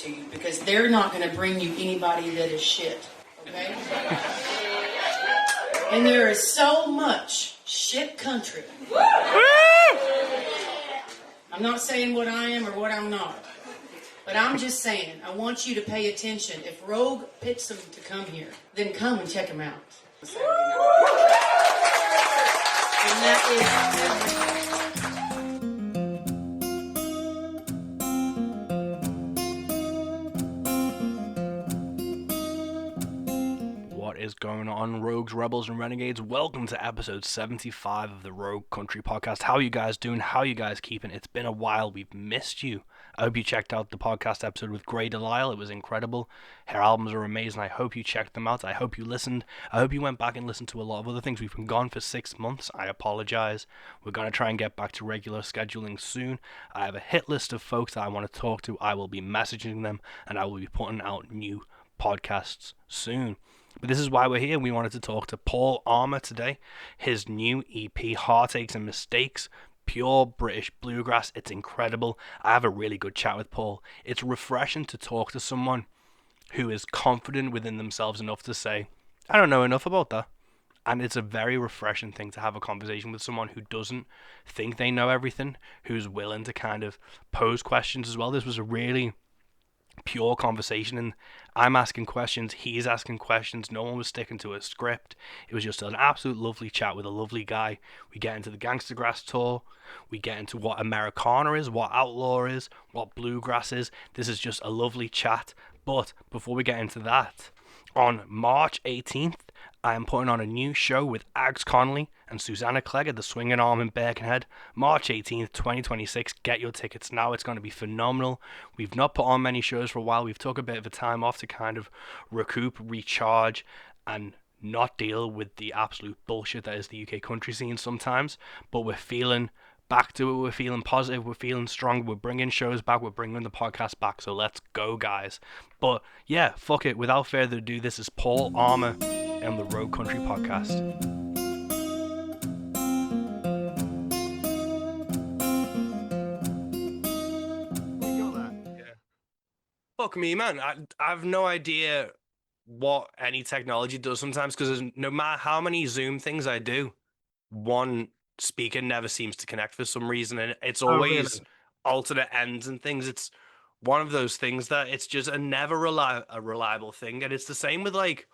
to you, because they're not going to bring you anybody that is shit, okay? And there is so much shit country. I'm not saying what I am or what I'm not, but I'm just saying, I want you to pay attention. If Rogue picks them to come here, then come and check them out. And that is everything. What is going on, Rogues, Rebels, and Renegades? Welcome to episode 75 of the Rogue Country Podcast. How are you guys doing? How are you guys keeping? It's been a while. We've missed you. I hope you checked out the podcast episode with Grey Delisle. It was incredible. Her albums are amazing. I hope you checked them out. I hope you listened. I hope you went back and listened to a lot of other things. We've been gone for 6 months. I apologize. We're going to try and get back to regular scheduling soon. I have a hit list of folks that I want to talk to. I will be messaging them, and I will be putting out new podcasts soon. But this is why we're here. We wanted to talk to Paul Armour today. His new EP, Heartaches and Mistakes, pure British bluegrass. It's incredible. I have a really good chat with Paul. It's refreshing to talk to someone who is confident within themselves enough to say, I don't know enough about that. And it's a very refreshing thing to have a conversation with someone who doesn't think they know everything, who's willing to kind of pose questions as well. This was a really pure conversation, and I'm asking questions, he's asking questions. No one was sticking to a script. It was just an absolute lovely chat with a lovely guy. We get into the Gangstagrass tour, we get into what Americana is, what outlaw is, what bluegrass is. This is just a lovely chat. But before we get into that, on March 18th, I am putting on a new show with Ags Connolly and Susanna Clegg at the Swinging Arm in Birkenhead. March 18th, 2026. Get your tickets now. It's going to be phenomenal. We've not put on many shows for a while. We've took a bit of a time off to kind of recoup, recharge, and not deal with the absolute bullshit that is the UK country scene sometimes. But we're feeling back to it. We're feeling positive. We're feeling strong. We're bringing shows back. We're bringing the podcast back. So let's go, guys. But yeah, fuck it. Without further ado, this is Paul Armour on the Rogue Country Podcast. Yeah. Fuck me, man. I have no idea what any technology does sometimes, because no matter how many Zoom things I do, one speaker never seems to connect for some reason, and it's always alternate ends and things. It's one of those things that it's just a reliable thing, and it's the same with like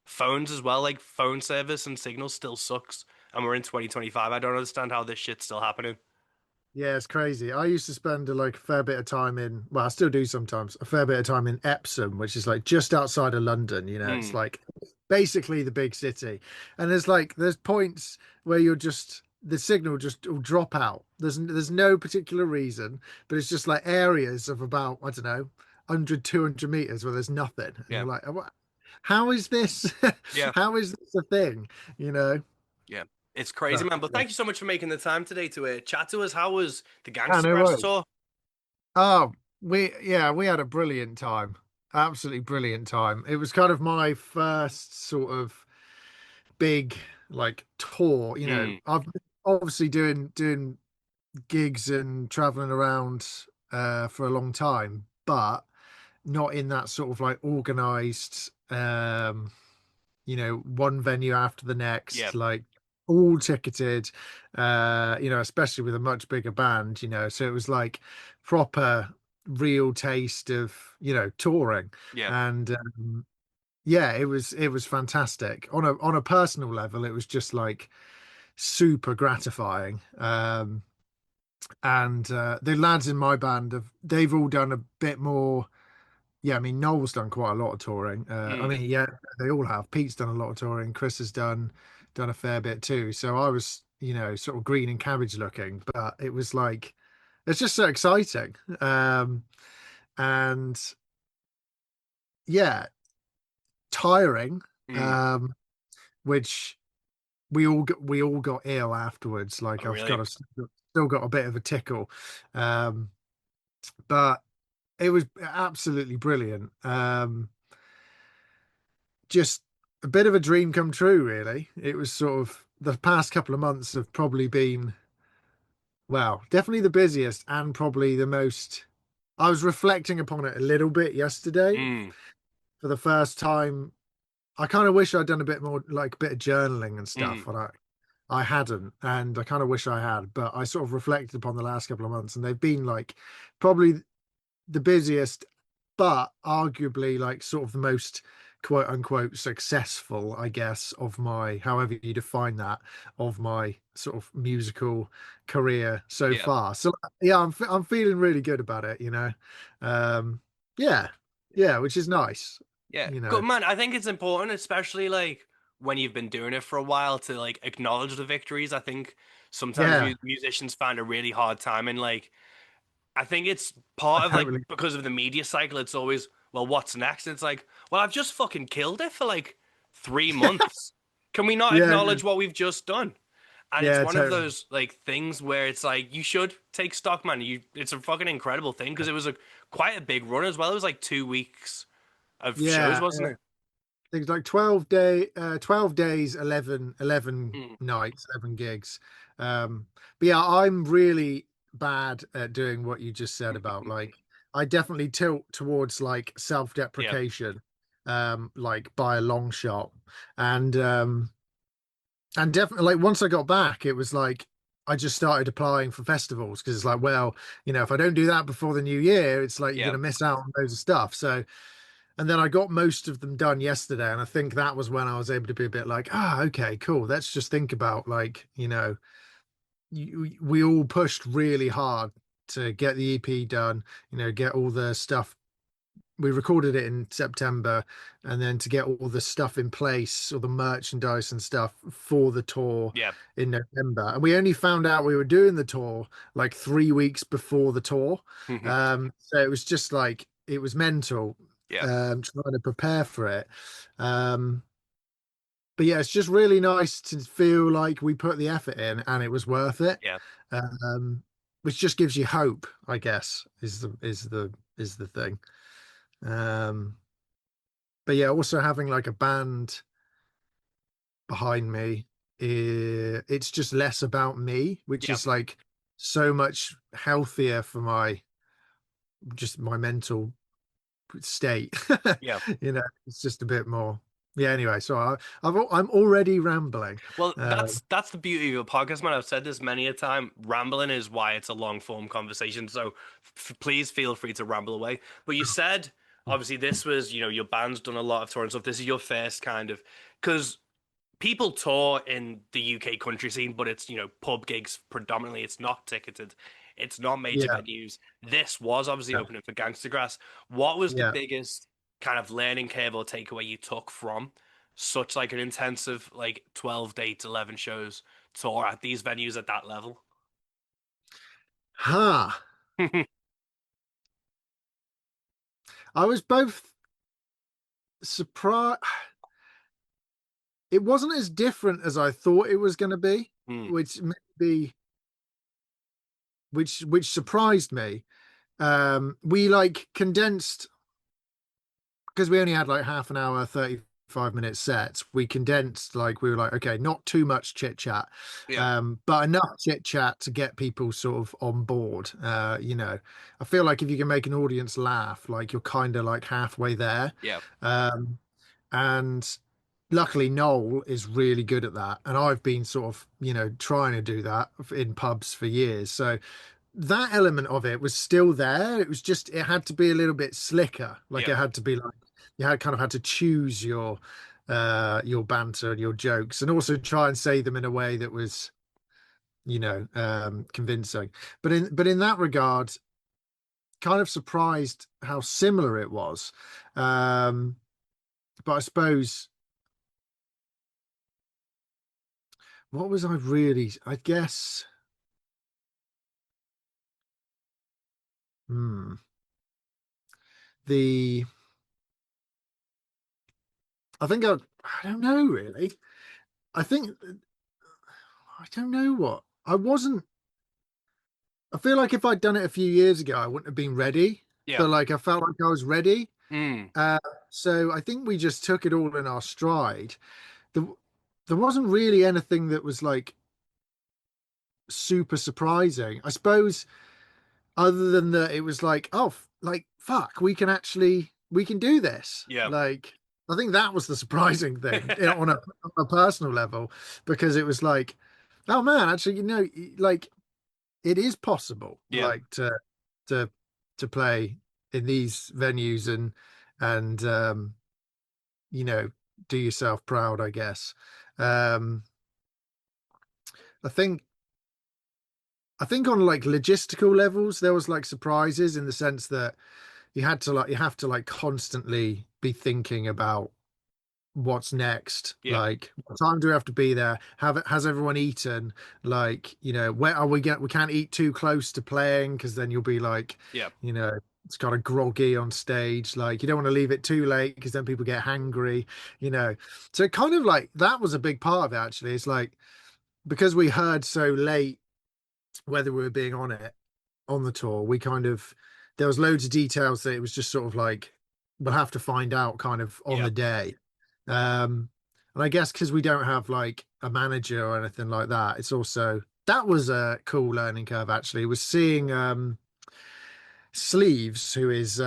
phones as well. Like phone service and signal still sucks, and we're in 2025. I don't understand how this shit's still happening. Yeah, it's crazy. I used to spend a fair bit of time I still do sometimes, a fair bit of time in Epsom, which is like just outside of London, It's like basically the big city. And there's points where the signal just will drop out. There's no particular reason, but it's just like areas of about, I don't know, 100, 200 meters where there's nothing. And you're like, how is this? Yeah. How is this a thing? Yeah. It's crazy, man. But thank you so much for making the time today to chat to us. How was the no Gangstagrass tour? Oh, we had a brilliant time. Absolutely brilliant time. It was kind of my first sort of big tour. I've been obviously doing gigs and traveling around for a long time, but not in that sort of organized one venue after the next. Yeah. All ticketed, especially with a much bigger band, so it was like proper real taste of touring. And it was fantastic on a personal level. It was just super gratifying. And the lads in my band they've all done a bit more. I mean, Noel's done quite a lot of touring. I mean, they all have. Pete's done a lot of touring. Chris has done a fair bit too. So I was, sort of green and cabbage looking, but it was it's just so exciting. And tiring. Which we all got ill afterwards. I've still got a bit of a tickle. But it was absolutely brilliant. Just a bit of a dream come true, really. It was sort of the past couple of months have probably been, well, definitely the busiest and probably the most I was reflecting upon it a little bit yesterday Mm, for the first time. I kind of wish I'd done a bit more, like a bit of journaling and stuff, mm, and I hadn't, and I kind of wish I had. But I sort of reflected upon the last couple of months, and they've been like probably the busiest, but arguably like sort of the most quote unquote successful, I guess, of my, however you define that, of my sort of musical career so yeah. far. So yeah, I'm feeling really good about it, you know. Um, yeah, yeah, which is nice, Yeah, you know. good man. I think it's important, especially like when you've been doing it for a while, to like acknowledge the victories. I think sometimes Yeah, musicians find a really hard time, and like I think it's part of like totally. because of the media cycle. It's always, well, what's next? It's like, well, I've just fucking killed it for like 3 months. Can we not Yeah, acknowledge what we've just done? And it's yeah, one of totally. those like things where it's like you should take stock, man. It's a fucking incredible thing because it was a quite a big run as well. It was like 2 weeks of shows, Yeah, wasn't it? things like 12 days, 11 Mm. nights, 11 gigs. But yeah, I'm really bad at doing what you just said about like, I definitely tilt towards like Yeah, self-deprecation, like by a long shot. And definitely like once I got back, it was like, I just started applying for festivals because it's like, well, if I don't do that before the new year, it's like you're going yeah, to miss out on loads of stuff. So, and then I got most of them done yesterday, and I think that was when I was able to be a bit like, okay, cool. Let's just think about like, we all pushed really hard to get the EP done, get all the stuff. We recorded it in September, and then to get all the stuff in place, all the merchandise and stuff for the tour yeah. in November. And we only found out we were doing the tour like 3 weeks before the tour. So it was just like it was mental, Yeah, trying to prepare for it. Um, but yeah, it's just really nice to feel like we put the effort in and it was worth it. yeah, Um, which just gives you hope, I guess, is the thing. Um, but yeah, also having like a band behind me, it's just less about me, which yeah, is like so much healthier for my mental state. yeah. It's just a bit more. Yeah. Anyway, so I'm already rambling. Well, Um, that's the beauty of a podcast, man. I've said this many a time. Rambling is why it's a long form conversation. So please feel free to ramble away. But you said obviously this was, your band's done a lot of tour and stuff. This is your first kind of because people tour in the UK country scene, but it's, pub gigs predominantly. It's not ticketed. It's not major yeah, venues. This was obviously yeah, opening for Gangstagrass. What was the yeah. biggest kind of learning curve or takeaway you took from such like an intensive, like 12 dates, 11 shows tour at these venues at that level? Ha! I was both surprised. It wasn't as different as I thought it was going to be, Hmm. which maybe which surprised me. We like condensed because we only had like half an hour, 35-minute sets. We condensed, like we were like, okay, not too much chit chat, Yeah. but enough chit chat to get people sort of on board. I feel like if you can make an audience laugh, like you're kind of like halfway there. Yeah. Um, and luckily Noel is really good at that, and I've been sort of trying to do that in pubs for years. So that element of it was still there. It was just it had to be a little bit slicker. Like Yeah. it had to be like you had kind of had to choose your banter and your jokes, and also try and say them in a way that was convincing. But in that regard, kind of surprised how similar it was. Um, but I suppose what was I really? I guess. Hmm, the I think I don't know really. I think I don't know what. I feel like if I'd done it a few years ago, I wouldn't have been ready, Yeah. but like I felt like I was ready. Hmm. Uh, so I think we just took it all in our stride. There, there wasn't really anything that was like super surprising. I suppose other than that, it was like, oh, like fuck, we can do this. Yeah. Like, I think that was the surprising thing, on a personal level, because it was like, oh man, actually, like it is possible, Yeah. like to to play in these venues and you know, do yourself proud, I guess. Um, I think I think on like logistical levels, there was like surprises in the sense that you have to like constantly be thinking about what's next. Yeah. Like, what time do we have to be there? Has everyone eaten? Like, where are we can't eat too close to playing because then you'll be like, Yeah. you know, it's kind of groggy on stage. Like, you don't want to leave it too late because then people get hangry, you know. So it kind of like that was a big part of it actually. It's like because we heard so late whether we were being on it on the tour, we kind of there was loads of details that it was just sort of like we'll have to find out kind of on Yeah. the day. And I guess because we don't have like a manager or anything like that, it's also that was a cool learning curve actually, was seeing Sleeves, who is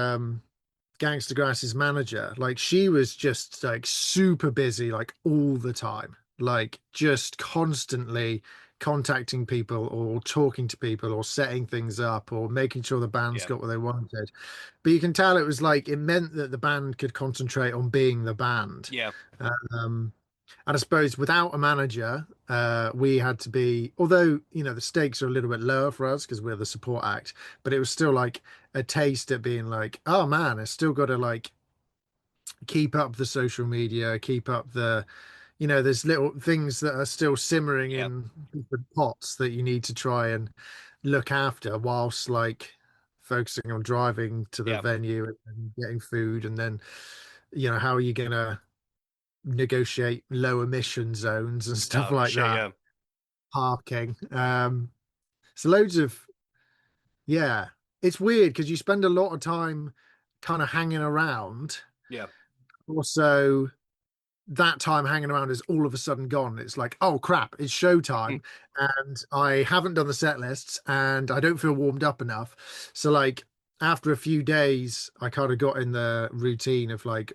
Gangstagrass's manager. Like she was just like super busy like all the time, like just constantly contacting people or talking to people or setting things up or making sure the band's Yeah. got what they wanted. But you can tell it was like it meant that the band could concentrate on being the band. Yeah. Um, and I suppose without a manager, we had to be, although, the stakes are a little bit lower for us because we're the support act, but it was still like a taste at being like, oh man, I still got to like keep up the social media, keep up there's little things that are still simmering Yeah. in different pots that you need to try and look after whilst like focusing on driving to the Yeah. venue and getting food. And then, how are you going to negotiate low emission zones and stuff Oh like shit. that, Yeah. parking. So loads of, yeah, it's weird because you spend a lot of time kind of hanging around. Yeah. Also, that time hanging around is all of a sudden gone. It's like, oh crap, it's showtime, and I haven't done the set lists, and I don't feel warmed up enough. So like after a few days, I kind of got in the routine of like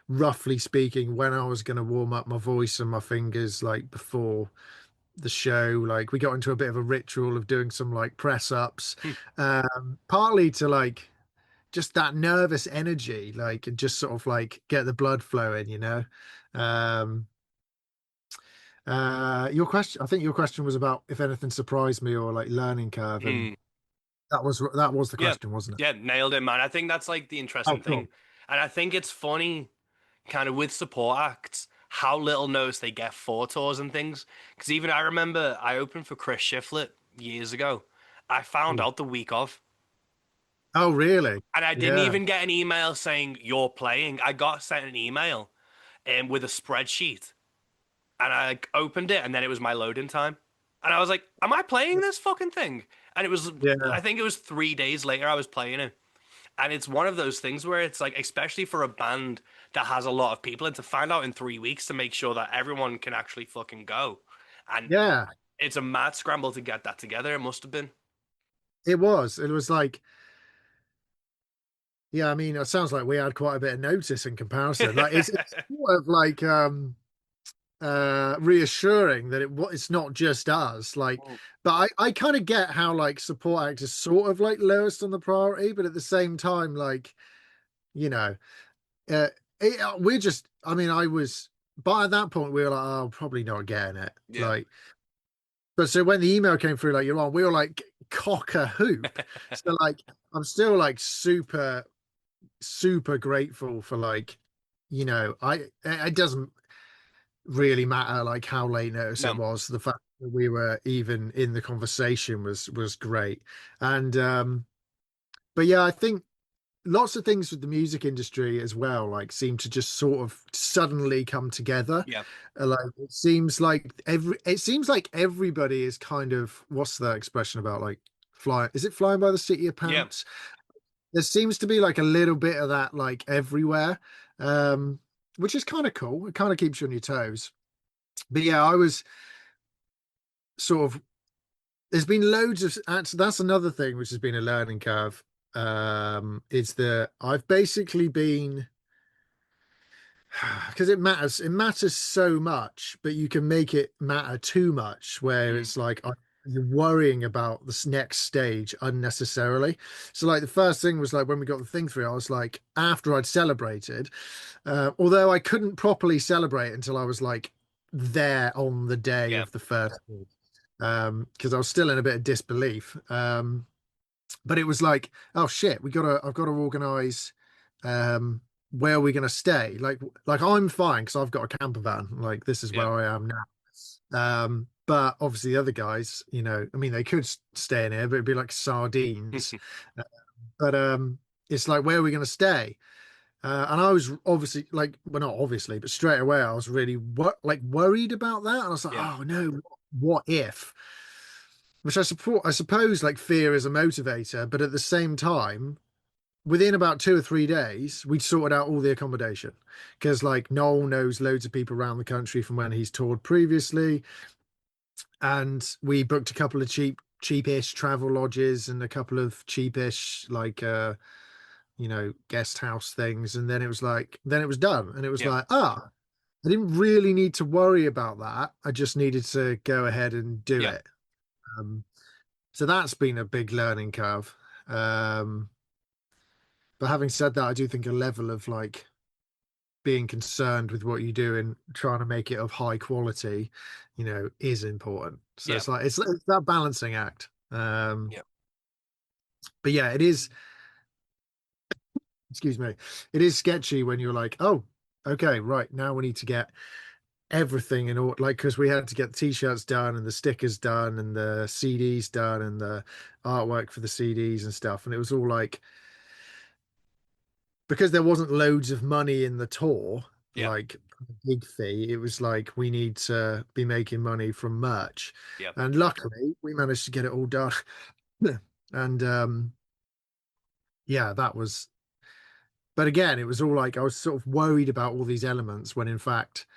roughly speaking when I was going to warm up my voice and my fingers like before the show. Like we got into a bit of a ritual of doing some like press ups, partly to like just that nervous energy, like and just sort of like get the blood flowing. Um, your question, I think your question was about if anything surprised me or like learning curve, and Hmm. that was the Yeah. question, wasn't it? Yeah. Nailed it, man. I think that's like the Oh, interesting thing. cool. And I think it's funny, kind of with support acts, how little notice they get for tours and things. Because even I remember I opened for Chris Shiflett years ago. I found out the week of. Oh, really? And I didn't Yeah, even get an email saying you're playing. I got sent an email with a spreadsheet. And I like, opened it and then it was my loading time. And I was like, am I playing this fucking thing? And it was, yeah, I think it was 3 days later I was playing it. And it's one of those things where it's like, especially for a band that has a lot of people, and to find out in 3 weeks to make sure that everyone can actually fucking go. And yeah. it's a mad scramble to get that together. It must have been. It was. It was like, yeah. I mean, it sounds like we had quite a bit of notice in comparison. Like, it's sort of like reassuring that it's not just us. Like, but I kind of get how like support actors sort of like lowest on the priority, but at the same time, like, you know, uh, we're just. I mean, I was. But at that point, we were like, "Oh, probably not getting it." Yeah. Like, but so when the email came through, like you're on, we were like cock a hoop. So like, I'm still like super, super grateful for like, it doesn't really matter like how late notice it No. was. The fact that we were even in the conversation was great. And but yeah, I think lots of things with the music industry as well like seem to just sort of suddenly come together. Yeah. Like it seems like everybody is kind of, what's the expression about like flying by the seat of your Yeah. pants? There seems to be like a little bit of that like everywhere, um which is kind of cool. It kind of keeps you on your toes. But yeah, I was sort of there's been loads of that's another thing which has been a learning curve. Is that I've basically been because it matters so much, but you can make it matter too much where Mm. it's like you're worrying about this next stage unnecessarily. So like the first thing was like when we got the thing through, I was like, after I'd celebrated, although I couldn't properly celebrate until I was like there on the day Yeah. of the first gig, because I was still in a bit of disbelief. But it was like, oh shit, I've got to organize, where are we going to stay? Like I'm fine because I've got a camper van. Like this is Yeah. where I am now. But obviously the other guys, I mean, they could stay in here, but it'd be like sardines. Uh, but it's like, where are we going to stay? And I was obviously like, well, not obviously, but straight away I was really worried about that, and I was like, Yeah. oh no, what if? Which I suppose like fear is a motivator, but at the same time, within about 2 or 3 days, we'd sorted out all the accommodation because like Noel knows loads of people around the country from when he's toured previously, and we booked a couple of cheapish travel lodges and a couple of cheapish like guest house things, and then it was done, and it was Yeah. like, I didn't really need to worry about that. I just needed to go ahead and do Yeah. it. Um, so that's been a big learning curve. Um, but having said that, I do think a level of like being concerned with what you do and trying to make it of high quality, is important. So Yeah. it's that balancing act. Yeah. But yeah, it is. Excuse me. It is sketchy when you're like, oh, okay, right now we need to get everything in order, like because we had to get the t-shirts done and the stickers done and the CDs done and the artwork for the CDs and stuff, and it was all like, because there wasn't loads of money in the tour, Yeah. like gig fee, it was like we need to be making money from merch, Yeah. and luckily we managed to get it all done. And yeah, that was, but again, it was all like I was sort of worried about all these elements when in fact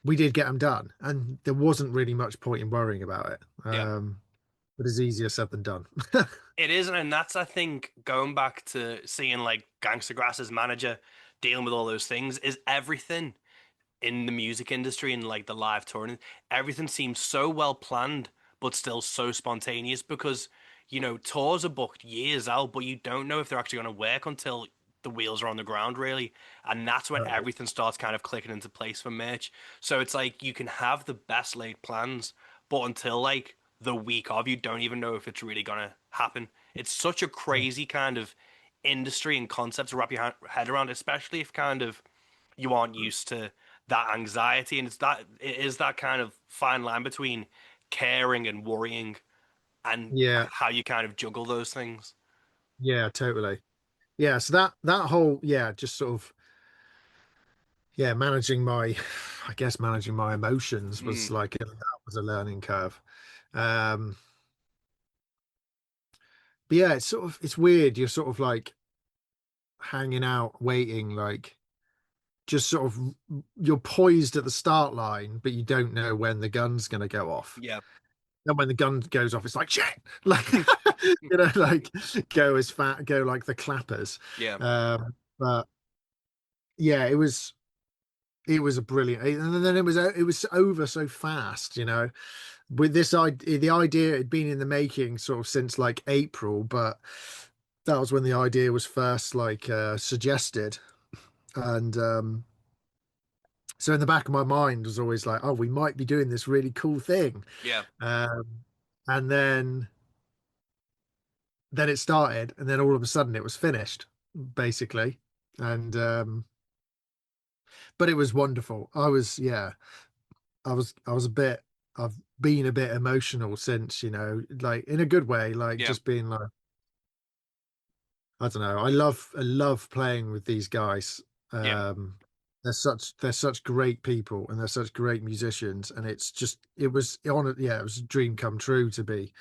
we did get them done, and there wasn't really much point in worrying about it. Yeah. But it's easier said than done. It is, and that's, I think, going back to seeing like Gangstagrass's manager dealing with all those things, is everything in the music industry and like the live touring, everything seems so well planned, but still so spontaneous because, tours are booked years out, but you don't know if they're actually going to work until the wheels are on the ground, really. And that's when Right. everything starts kind of clicking into place for merch. So it's like you can have the best laid plans, but until like the week of, you don't even know if it's really going to happen. It's such a crazy kind of industry and concept to wrap your head around, especially if kind of you aren't used to that anxiety, and it is that kind of fine line between caring and worrying, and Yeah, how you kind of juggle those things. yeah, totally. Yeah, so that whole, yeah, just sort of, yeah, I guess managing my emotions Mm, was like that was a learning curve. Um, but yeah, it's weird. You're sort of like hanging out, waiting, like just sort of you're poised at the start line, but you don't know when the gun's gonna go off. yeah, And when the gun goes off, it's like shit, like like go like the clappers. yeah, But yeah, it was a brilliant, and then it was over so fast, with this idea. The idea had been in the making sort of since like April, but that was when the idea was first like suggested, and so in the back of my mind was always like, oh, we might be doing this really cool thing, yeah, um, and then it started, and then all of a sudden it was finished, basically. And but it was wonderful. I was a bit, I've been a bit emotional since, like in a good way, like yeah, just being like, I don't know, I love playing with these guys. yeah, They're such great people, and they're such great musicians, and it was a dream come true to be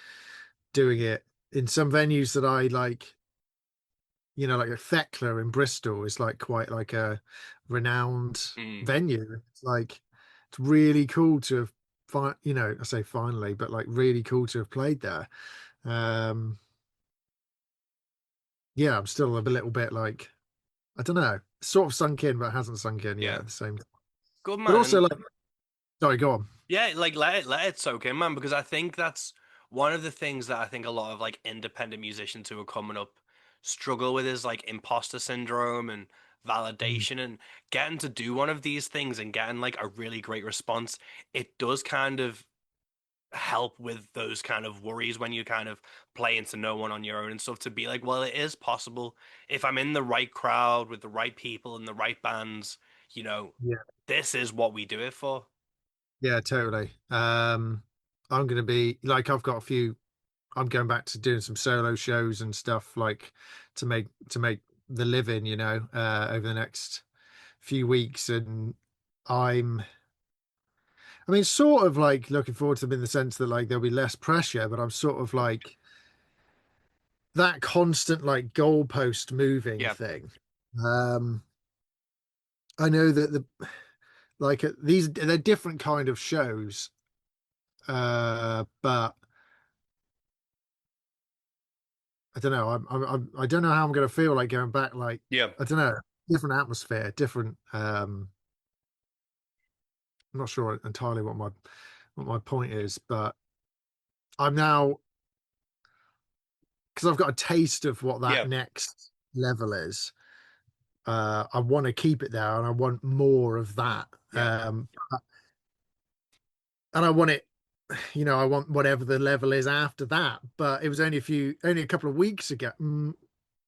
doing it in some venues that I like. Like a Thekla in Bristol is like quite like a renowned mm, venue. It's like it's really cool to have you know, I say finally, but like really cool to have played there. Um, yeah, I'm still a little bit like, I don't know, sort of sunk in, but hasn't sunk in yet Yeah. at the same time. Good But man. also, And like, sorry, go on. yeah, like let it soak in, man, because I think that's one of the things that I think a lot of like independent musicians who are coming up struggle with is like imposter syndrome and Mm. validation and getting to do one of these things and getting like a really great response. It does kind of help with those kind of worries when you kind of play into no one on your own and stuff to be like, well, it is possible if I'm in the right crowd with the right people and the right bands, you know, Yeah, this is what we do it for. yeah, totally. I'm gonna be like, I've got a few. I'm going back to doing some solo shows and stuff like to make the living, you know, over the next few weeks, and I'm I mean, sort of like looking forward to them in the sense that like there'll be less pressure, but I'm sort of like that constant like goalpost moving Yeah, thing. Um, I know that like these they're different kind of shows, but I don't know. I don't know how I'm going to feel like going back. Like yeah. I don't know, different atmosphere, different. I'm not sure entirely what my point is, but I'm now because I've got a taste of what that Yeah, next level is. I want to keep it there, and I want more of that. yeah, And I want it, you know, I want whatever the level is after that. But it was only a couple of weeks ago,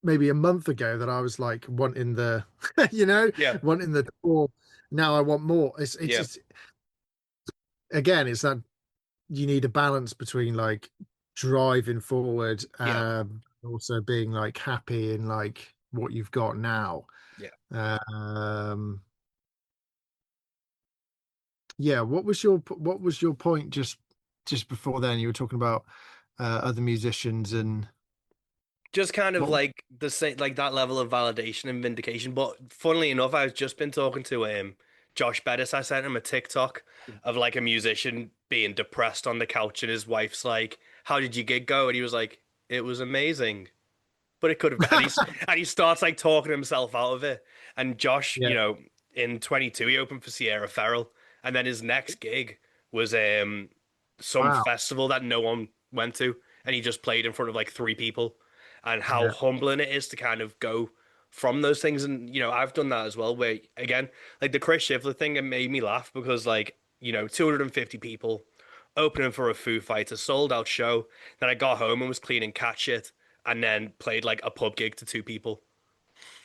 maybe a month ago, that I was like wanting the, you know, yeah, wanting the tour. Now I want more. yeah, It's again, it's that you need a balance between like driving forward, yeah, also being like happy in like what you've got now. yeah. Um, yeah, what was your point just before then? You were talking about other musicians and Just kind of what? like the same, like that level of validation and vindication. But funnily enough, I've just been talking to Josh Bettis. I sent him a TikTok of like a musician being depressed on the couch, and his wife's like, "How did your gig go?" And he was like, "It was amazing." But it could have been. And he starts like talking himself out of it. And Josh, Yeah. in 22, he opened for Sierra Ferrell, and then his next gig was some Wow. festival that no one went to, and he just played in front of like three people. And how Yeah. humbling it is to kind of go from those things. And I've done that as well. Where again, like the Chris Shivler thing, it made me laugh because 250 people opening for a Foo Fighters sold out show. Then I got home and was cleaning cat shit and then played like a pub gig to two people.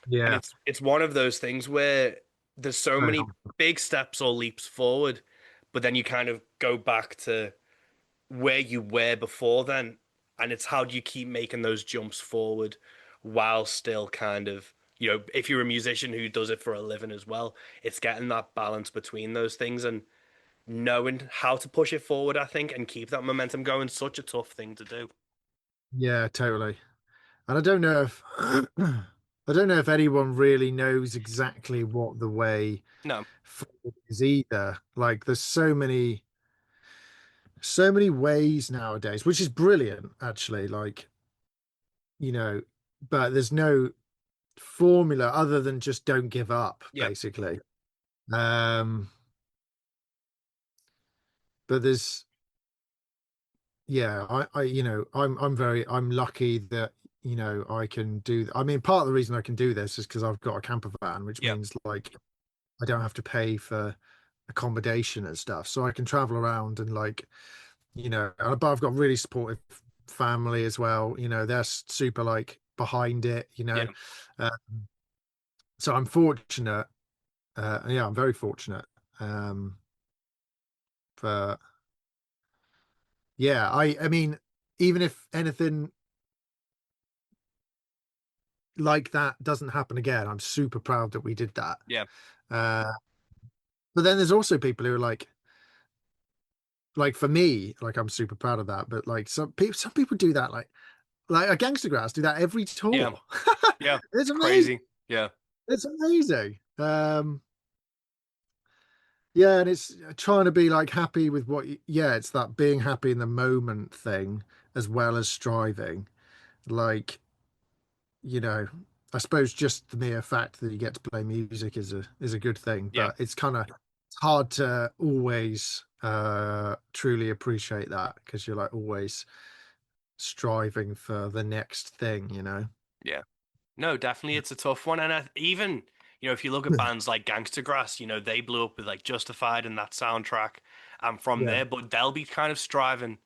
And Yeah. it's one of those things where there's so Very many humble. big steps or leaps forward, but then you kind of go back to where you were before then, and it's how do you keep making those jumps forward while still kind of, if you're a musician who does it for a living as well, it's getting that balance between those things and knowing how to push it forward, I think, and keep that momentum going. Such a tough thing to do. Yeah, totally. And I don't know if I don't know if anyone really knows exactly what the way No. forward is either. Like there's so many ways nowadays, which is brilliant actually. Like, you know, but there's no formula other than just don't give up, Yeah. basically. Um, but there's yeah, I'm lucky that, I can do, I mean, part of the reason I can do this is because I've got a camper van, which Yeah. means like I don't have to pay for accommodation and stuff. So I can travel around and like, but I've got really supportive family as well. They're super like behind it, Yeah. Uh, so I'm fortunate. Yeah, I'm very fortunate. But yeah, I mean, even if anything like that doesn't happen again, I'm super proud that we did that. Yeah. Uh, but then there's also people who are like for me, like I'm super proud of that. But like some people do that, like a Gangstagrass do that every Yeah. tour. Yeah. It's It's amazing. crazy. Yeah. It's amazing. Yeah, and it's trying to be like happy with yeah, it's that being happy in the moment thing as well as striving. Like, you know, I suppose just the mere fact that you get to play music is a good thing, Yeah, but it's hard to always truly appreciate that because you're like always striving for the next thing, you know? yeah. No, definitely, it's a tough one, and even if you look at bands like Gangstagrass, they blew up with like Justified and that soundtrack, and from Yeah. there, but they'll be kind of striving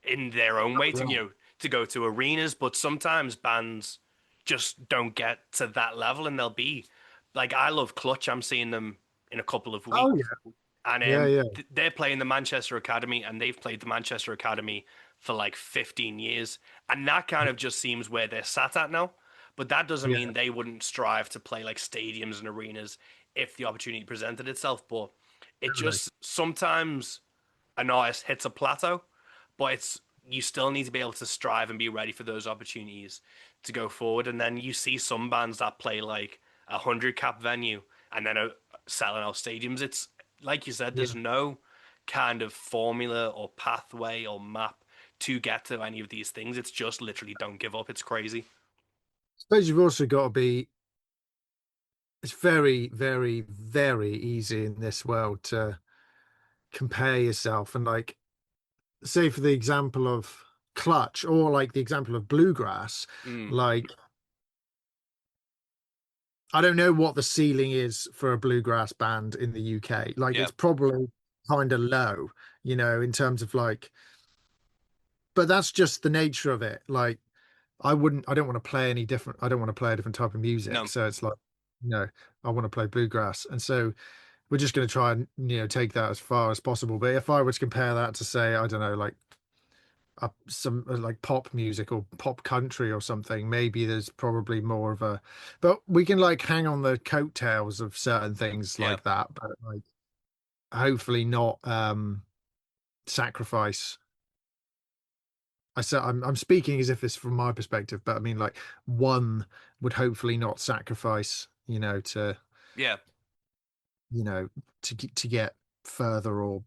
in their own way to Right. to go to arenas, but sometimes bands just don't get to that level, and they'll be like, I love Clutch. I'm seeing them in a couple of Oh weeks, yeah. and Yeah, yeah. they're playing the Manchester Academy, and they've played the Manchester Academy for like 15 years, and that kind of just seems where they're sat at now. But that doesn't Yeah, mean they wouldn't strive to play like stadiums and arenas if the opportunity presented itself. But it totally. just sometimes an artist hits a plateau, but you still need to be able to strive and be ready for those opportunities to go forward. And then you see some bands that play like 100 cap venue and then are selling out stadiums. It's like you said, Yeah. there's no kind of formula or pathway or map to get to any of these things. It's just literally don't give up. It's crazy. Suppose you've also got to be, it's very, very, very easy in this world to compare yourself and like say for the example of Clutch or like the example of Bluegrass, Mm, like I don't know what the ceiling is for a bluegrass band in the UK. Like yeah, it's probably kind of low, in terms of like, but that's just the nature of it. Like I don't want to play any different. I don't want to play a different type of music. no, So it's like, you know, I want to play bluegrass. And so we're just going to try and, take that as far as possible. But if I were to compare that to say, I don't know, like some like pop music or pop country or something, maybe there's probably more of a, but we can like hang on the coattails of certain things yeah, like that, but like hopefully not sacrifice. I'm speaking as if this from my perspective, but I mean like one would hopefully not sacrifice, yeah. you know, to get further or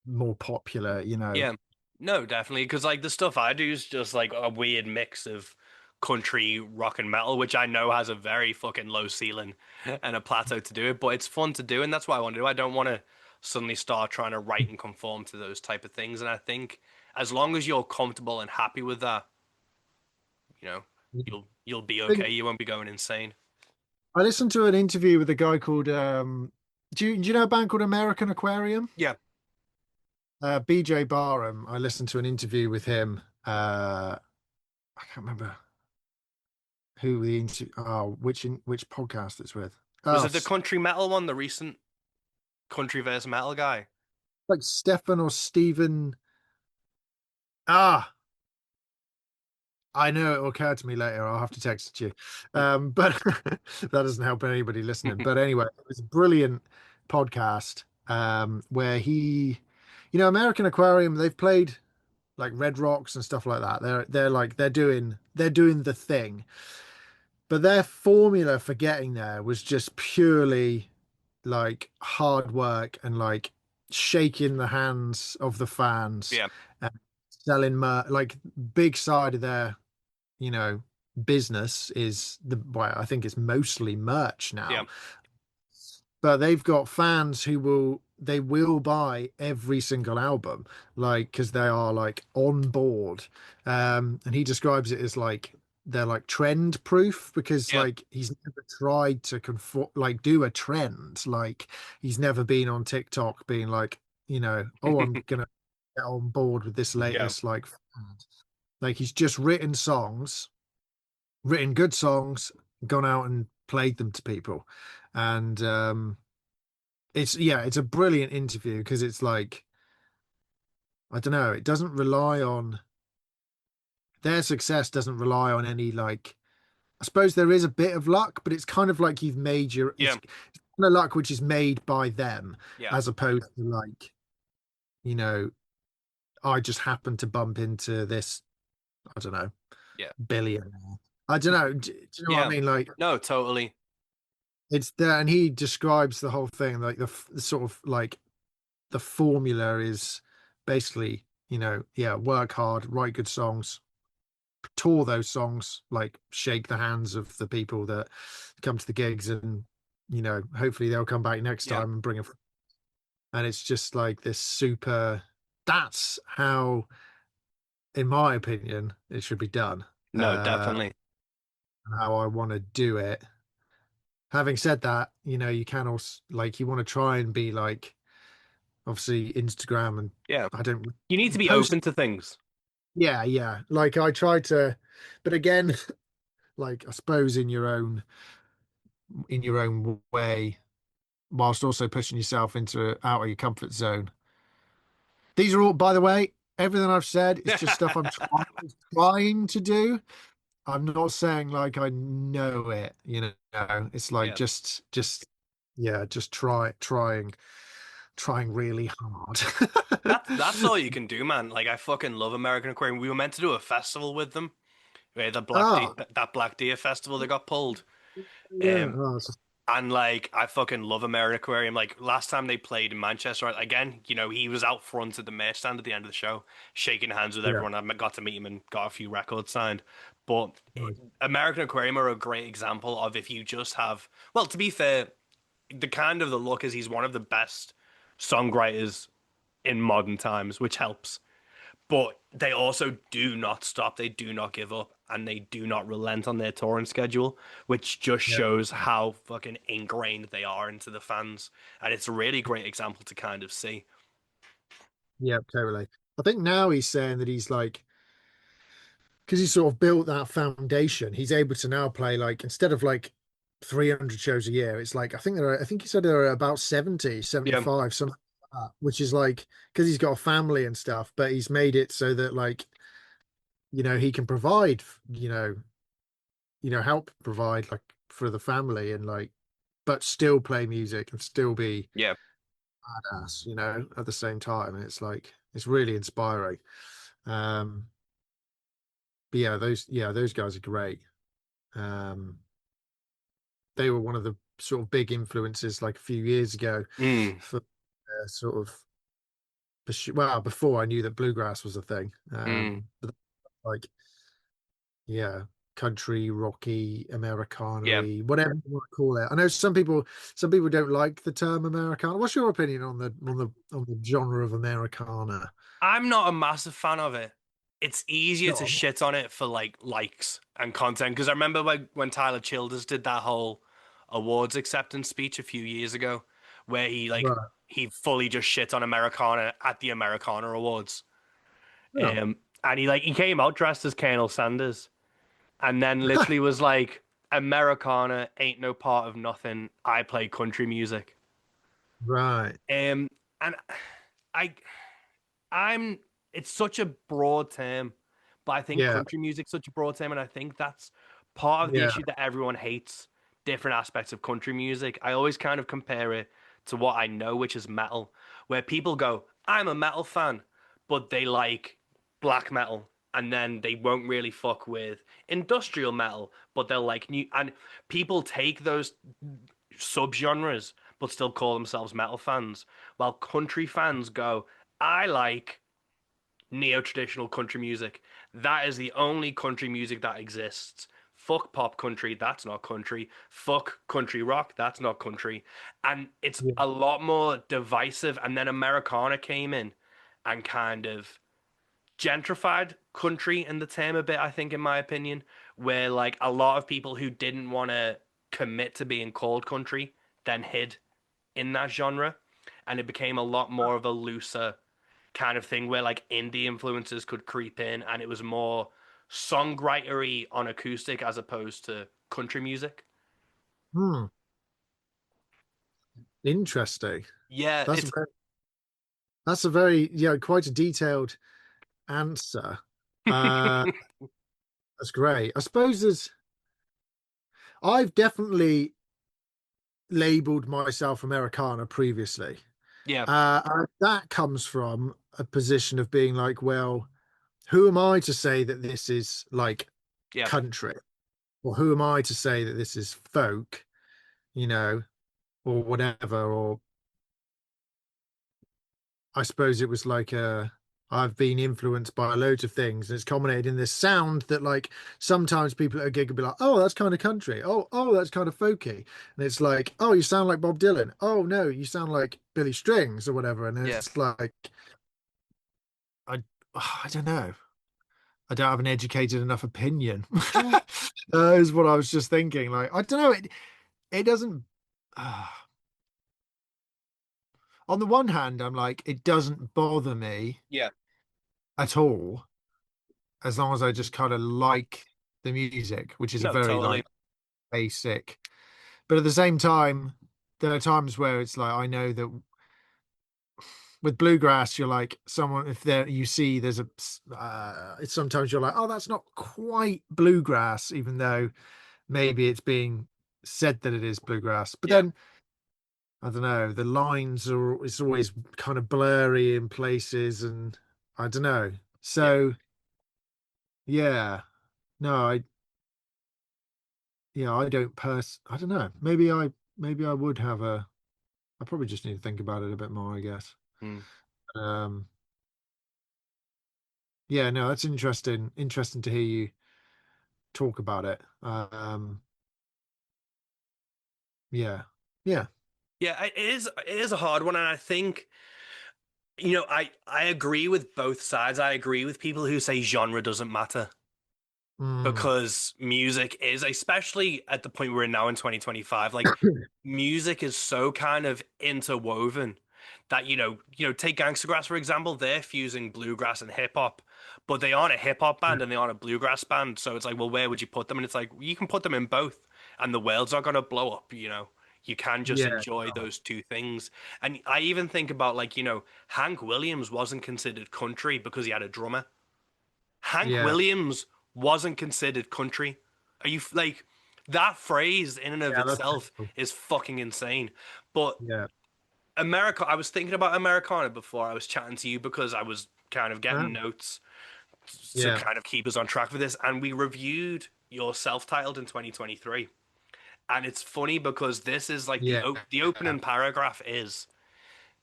more popular. Yeah, no, definitely. Because like the stuff I do is just like a weird mix of country, rock, and metal, which I know has a very fucking low ceiling and a plateau to do it, but it's fun to do, and that's what I want to do. I don't want to suddenly start trying to write and conform to those type of things. And I think as long as you're comfortable and happy with that, you know, I you'll be okay. think You won't be going insane. I listened to an interview with a guy called do you know a band called American Aquarium? Yeah. BJ Barham. I listened to an interview with him. I can't remember who the which podcast it's with. Was Oh, it the country metal one, the recent country versus metal guy? like Stefan or Stephen. Ah, I know it will occur to me later. I'll have to text it to you. But that doesn't help anybody listening. But anyway, it was a brilliant podcast where American Aquarium, they've played like Red Rocks and stuff like that. They're doing the thing. But their formula for getting there was just purely like hard work and like shaking the hands of the fans Yeah, and selling like big side of their you know business is well, I think it's mostly merch yeah, now, but they've got fans who will buy every single album, like because they are like on board. And he describes it as like they're like trend proof because yeah, like he's never tried to conform, like do a trend. Like he's never been on TikTok being like, oh, I'm gonna get on board with this yeah, latest like fad. Like he's just written good songs, gone out and played them to people. And it's a brilliant interview because it's like, I don't know, it doesn't rely on their success doesn't rely on any like, I suppose there is a bit of luck, but it's kind of like you've made it's yeah, kind of luck which is made by them yeah, as opposed to like, you know, I just happened to bump into this, I don't know, yeah. billionaire. I don't know. Do you know what I Yeah. mean? Like, No, totally. it's there, and he describes the whole thing like the sort of like the formula is basically, yeah, work hard, write good songs, tour those songs, like shake the hands of the people that come to the gigs, and hopefully they'll come back next Yeah. time and bring a. And it's just like this super. That's how, in my opinion, it should be done. No, definitely. How I want to do it. Having said that, you can also like you want to try and be like obviously Instagram and Yeah. I don't You need to be post. open to things. Yeah, yeah. Like I try to, but again, like I suppose in your own way, whilst also pushing yourself into out of your comfort zone. These are all, by the way, everything I've said is just stuff I'm trying to do. I'm not saying like I know it, It's like Yeah. yeah, just trying really hard. That's all you can do, man. Like I fucking love American Aquarium. We were meant to do a festival with them. The Ah, That Black Deer festival that got pulled. yeah. Um, Oh, and like I fucking love American Aquarium. Like last time they played in Manchester, again, he was out front at the merch stand at the end of the show, shaking hands with yeah. everyone. I got to meet him and got a few records signed. But Nice. American Aquarium are a great example of if you just have, well, to be fair, the kind of the look is he's one of the best songwriters in modern times, which helps. But they also do not stop. They do not give up, and they do not relent on their touring schedule, which just Yeah. shows how fucking ingrained they are into the fans. And it's a really great example to kind of see. Yeah, totally. I think now he's saying that he's like, because he's sort of built that foundation, he's able to now play like instead of like 300 shows a year, it's like I think he said there are about 70, Yeah, 75, something like that, which is like because he's got a family and stuff, but he's made it so that like, he can provide, help provide like for the family and like, but still play music and still be yeah. badass, at the same time. And it's like it's really inspiring. Um, but yeah, those guys are great. Um, they were one of the sort of big influences like a few years ago Mm, for sort of well before I knew that bluegrass was a thing. mm, But like yeah, country, rocky, yeah. Americana-y, whatever you want to call it. I know some people don't like the term Americana. What's your opinion on the genre of Americana? I'm not a massive fan of it. It's easier to No. shit on it for like likes and content because I remember when Tyler Childers did that whole awards acceptance speech a few years ago, where Right. he fully just shit on Americana at the Americana Awards. Yeah. And he came out dressed as Colonel Sanders, and then literally was like, "Americana ain't no part of nothing. I play country music." Right. And I I'm it's such a broad term, but I think Yeah. country music's such a broad term, and I think that's part of the Yeah. issue that everyone hates different aspects of country music. I always kind of compare it to what I know, which is metal, where people go, I'm a metal fan, but they like black metal, and then they won't really fuck with industrial metal, but they'll like new, and people take those subgenres but still call themselves metal fans, while country fans go, I like neo-traditional country music. That is the only country music that exists. Fuck pop country, that's not country. Fuck country rock, that's not country. And it's Yeah. a lot more divisive. And then Americana came in and kind of gentrified country in the term a bit, I think, in my opinion, where like a lot of people who didn't want to commit to being called country then hid in that genre. And it became a lot more of a looser kind of thing where like indie influences could creep in and it was more songwritery on acoustic as opposed to country music. Hmm. Interesting. Yeah, That's a it's very, that's a very, quite a detailed answer. Uh, that's great. I suppose I've definitely labeled myself Americana previously. yeah, And that comes from a position of being like, well, who am I to say that this is like yeah, country? Or who am I to say that this is folk? you know, or whatever, or I suppose it was like I've been influenced by loads of things, and it's culminated in this sound that like sometimes people at a gig will be like, "Oh, that's kind of country. Oh, that's kind of folky," and it's like, "Oh, you sound like Bob Dylan. Oh no, you sound like Billy Strings or whatever," and Yeah. it's like I I don't know. I don't have an educated enough opinion. Is what I was just thinking. Like I don't know. It doesn't. Uh, on the one hand, I'm like, it doesn't bother me Yeah. at all as long as I just kind of like the music, which is a No, very totally. like basic. But at the same time, there are times where it's like I know that with bluegrass, you're like someone if there you see there's a it's sometimes you're like, oh, that's not quite bluegrass, even though maybe it's being said that it is bluegrass. But Yeah. then I don't know, the lines are it's always kind of blurry in places, and I don't know. Yeah. So yeah, no, I don't I don't know. Maybe I would have a I probably just need to think about it a bit more, I guess. Mm. Um yeah, no, that's interesting. Interesting to hear you talk about it. Yeah. Yeah. Yeah, it is a hard one, and I think, I agree with both sides. I agree with people who say genre doesn't matter. Mm. Because music is, especially at the point we're in now in 2025, like music is so kind of interwoven that take Gangstagrass for example, they're fusing bluegrass and hip hop, but they aren't a hip hop Yeah. band and they aren't a bluegrass band. So it's like, well, where would you put them? And it's like you can put them in both, and the world's not gonna blow up. You can just Yeah. enjoy those two things. And I even think about like Hank Williams wasn't considered country because he had a drummer. Hank Yeah. Williams wasn't considered country. Are you like that phrase in and of Yeah, that's itself cool. is fucking insane. But Yeah. I was thinking about Americana before I was chatting to you because I was kind of getting Oh, notes to yeah. kind of keep us on track for this. And we reviewed your self-titled in 2023. And it's funny because this is like Yeah. the opening paragraph is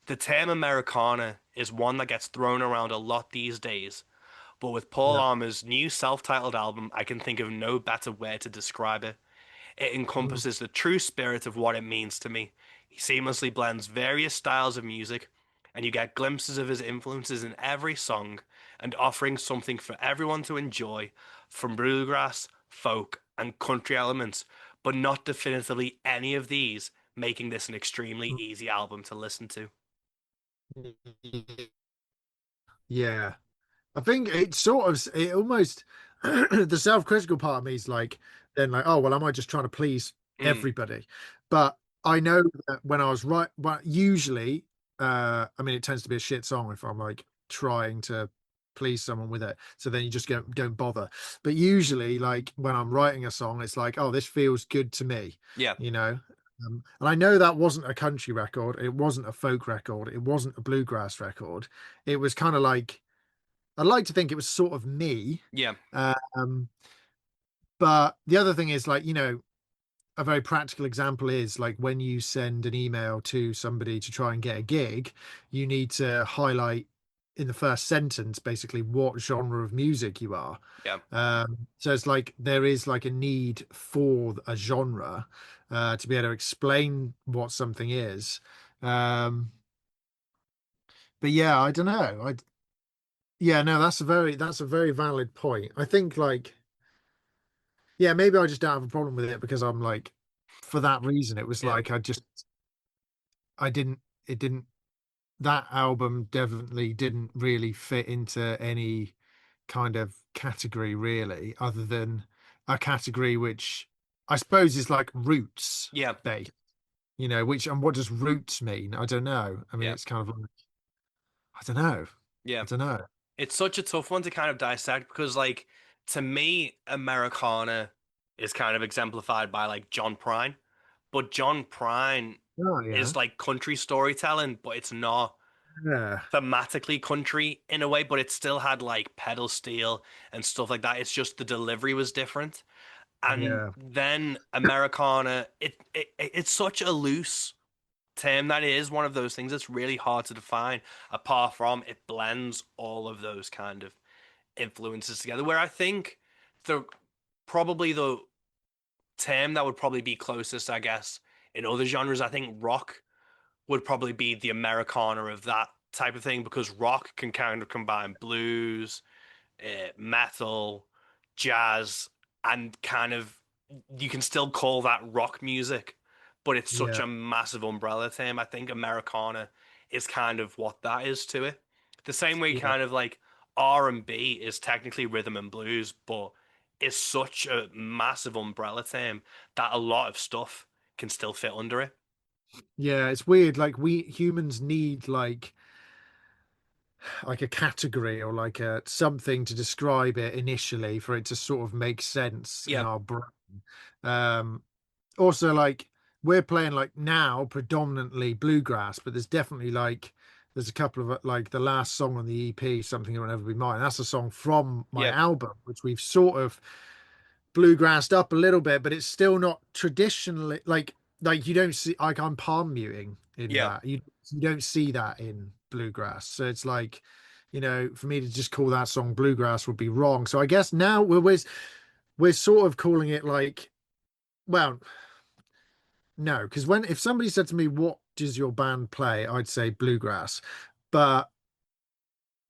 the term Americana is one that gets thrown around a lot these days. But with Paul Yeah. Armour's new self-titled album, I can think of no better way to describe it. It Mm. encompasses the true spirit of what it means to me. He seamlessly blends various styles of music, and you get glimpses of his influences in every song, and offering something for everyone to enjoy, from bluegrass, folk, and country elements, but not definitively any of these, making this an extremely easy album to listen to. Yeah. I think it almost the self-critical part of me is like then like, oh well, am I just trying to please Mm, everybody? But I know that when I was right, well, usually, I mean, it tends to be a shit song if I'm like trying to please someone with it. So then you just don't bother. But usually, like when I'm writing a song, it's like, oh, this feels good to me, yeah, you know. And I know that wasn't a country record, it wasn't a folk record, it wasn't a bluegrass record. It was kind of like I'd like to think it was sort of me. yeah, Um, but the other thing is like, a very practical example is like when you send an email to somebody to try and get a gig, you need to highlight in the first sentence basically what genre of music you are. yeah, So it's like there is like a need for a genre to be able to explain what something is. Um, but yeah, I don't know. Yeah, no, that's a very valid point. I think like yeah, maybe I just don't have a problem with it because I'm like, for that reason, it was yeah, like I didn't, it didn't, that album definitely didn't really fit into any kind of category really, other than a category which I suppose is like roots yeah, based, which, and what does roots mean? I don't know. I mean, yeah, it's kind of like, I don't know. yeah. I don't know. It's such a tough one to kind of dissect because, like, to me, Americana is kind of exemplified by like John Prine, but John Prine Oh, yeah. is like country storytelling, but it's not Yeah. thematically country in a way, but it still had like pedal steel and stuff like that. It's just the delivery was different. And Yeah. then Americana, it's such a loose term that it is one of those things that's really hard to define, apart from it blends all of those kind of influences together. Where I think the probably the term that would probably be closest, I guess, in other genres, I think rock would probably be the Americana of that type of thing, because rock can kind of combine blues, metal, jazz, and kind of you can still call that rock music, but it's such Yeah. a massive umbrella term. I think Americana is kind of what that is to it. The same way Yeah. kind of like R&B is technically rhythm and blues, but it's such a massive umbrella term that a lot of stuff can still fit under it. Yeah. It's weird. Like we humans need like a category or like a something to describe it initially for it to sort of make sense in Yeah, our brain. Um, Also, like we're playing like now predominantly bluegrass, but there's definitely like there's a couple of like the last song on the EP, Something That Will Never Be Mine. That's a song from my yeah, album, which we've sort of bluegrassed up a little bit, but it's still not traditionally like you don't see like I'm palm muting in yeah, that. You don't see that in bluegrass. So it's like, for me to just call that song bluegrass would be wrong. So I guess now we're sort of calling it like, well, no, because when if somebody said to me, "What does your band play?" I'd say bluegrass. But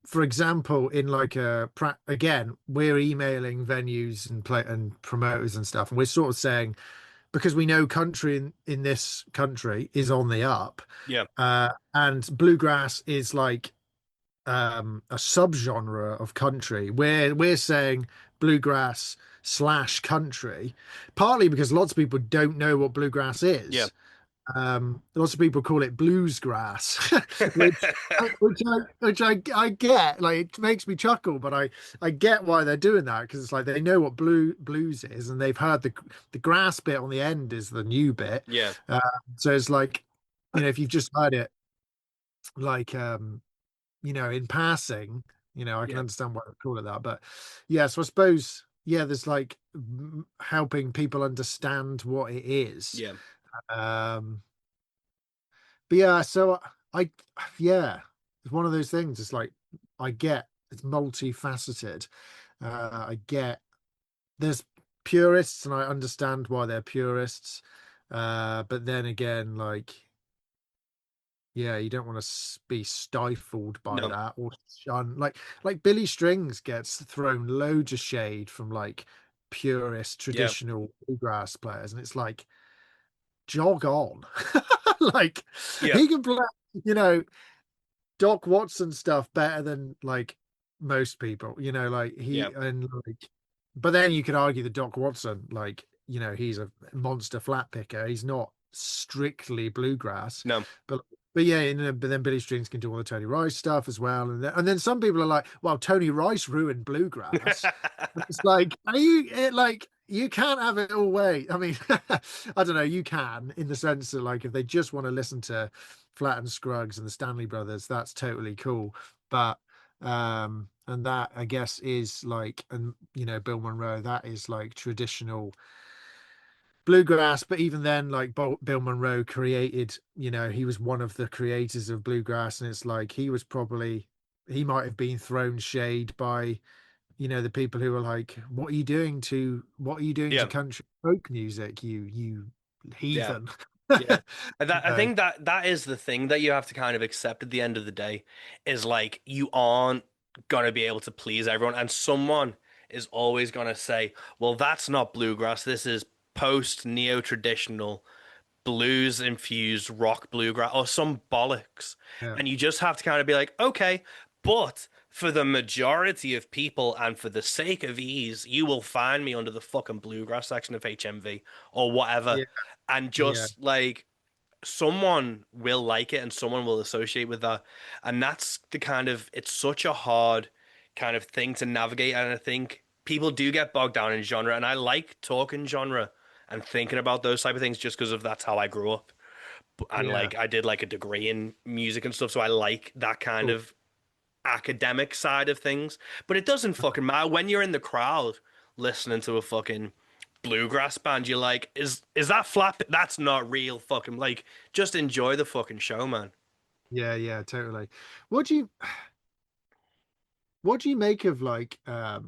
for example, in like again, we're emailing venues and play and promoters and stuff, and we're sort of saying because we know country in this country is on the up, yeah, and bluegrass is like a subgenre of country. We're saying bluegrass slash country, partly because lots of people don't know what bluegrass yeah. is. Lots of people call it blues grass, which I get. Like it makes me chuckle, but I get why they're doing that because it's like they know what blues is, and they've heard the grass bit on the end is the new bit. Yeah, Uh, so it's like, if you've just heard it, like in passing, I can yeah, understand why they call it that. But yeah, so I suppose there's like helping people understand what it is. yeah, Um, But yeah, so yeah, it's one of those things. It's like I get it's multifaceted. I get there's purists, and I understand why they're purists. But then again, like, yeah, you don't want to be stifled by no, that or shun. Like Billy Strings gets thrown loads of shade from like purist yeah, traditional bluegrass players, and it's like jog on. Like yeah, he can play, you know. Doc Watson stuff better than like most people, like yeah, he and like, but then you could argue that Doc Watson, like, he's a monster flat picker. He's not strictly bluegrass, no. but yeah, but then Billy Strings can do all the Tony Rice stuff as well, and then some people are like, well, Tony Rice ruined bluegrass. It's like, you can't have it all way. I mean, I don't know. You can in the sense that like if they just want to listen to Flat and Scruggs and the Stanley Brothers, that's totally cool. But and that I guess is like, and Bill Monroe, that is like traditional bluegrass. But even then, like Bill Monroe created, he was one of the creators of bluegrass, and it's like he might have been thrown shade by the people who were like, what are you doing to Yeah, country folk music, you yeah, heathen." yeah. And You I know? think that is the thing that you have to kind of accept at the end of the day is like you aren't gonna be able to please everyone, and someone is always gonna say, "Well, that's not bluegrass. This is post neo-traditional blues infused rock bluegrass or some bollocks." Yeah, And you just have to kind of be like, okay, but for the majority of people and for the sake of ease, you will find me under the fucking bluegrass section of HMV or whatever. yeah, And yeah, just like someone will like it and someone will associate with that. And that's the kind of, it's such a hard kind of thing to navigate. And I think people do get bogged down in genre. And I like talking genre and thinking about those type of things just because of that's how I grew up. And yeah. like I did like a degree in music and stuff. So I like that kind Cool. of academic side of things. But it doesn't fucking matter when you're in the crowd listening to a fucking bluegrass band, you're like, is that flat? That's not real fucking like just enjoy the fucking show, man. Yeah, totally. What do you what do you make of like I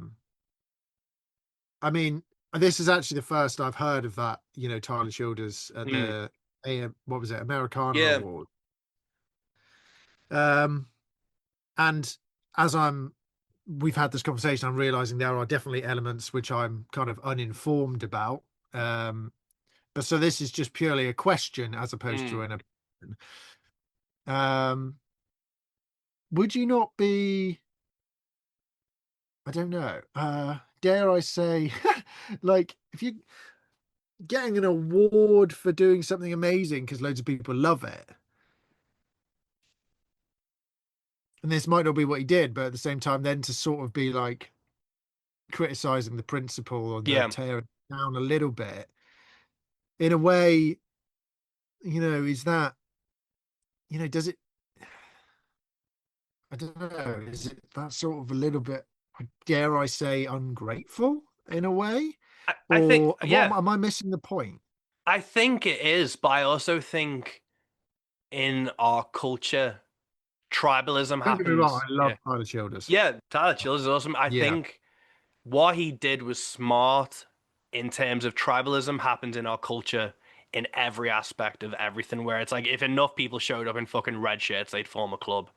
mean, this is actually the first I've heard of that, Tyler Childers at Mm. the what was it, Americana Yeah. Award. Um and as we've had this conversation, I'm realizing there are definitely elements which I'm kind of uninformed about. But so this is just purely a question as opposed to Mm. an opinion. Um would you not be, I don't know, dare I say, like if you're getting an award for doing something amazing because loads of people love it, and this might not be what he did, but at the same time, then to sort of be like criticizing the principle or the Yeah. tearing down a little bit, in a way, is that, does it, I don't know, is it that sort of a little bit, dare I say, ungrateful in a way? I think Or what yeah, am I missing the point? I think it is, but I also think in our culture, tribalism Don't get me wrong, happens. I love Yeah. Tyler Childers. Yeah, Tyler Childers is awesome. I Yeah. think what he did was smart in terms of tribalism happens in our culture in every aspect of everything, where it's like if enough people showed up in fucking red shirts, they'd form a club.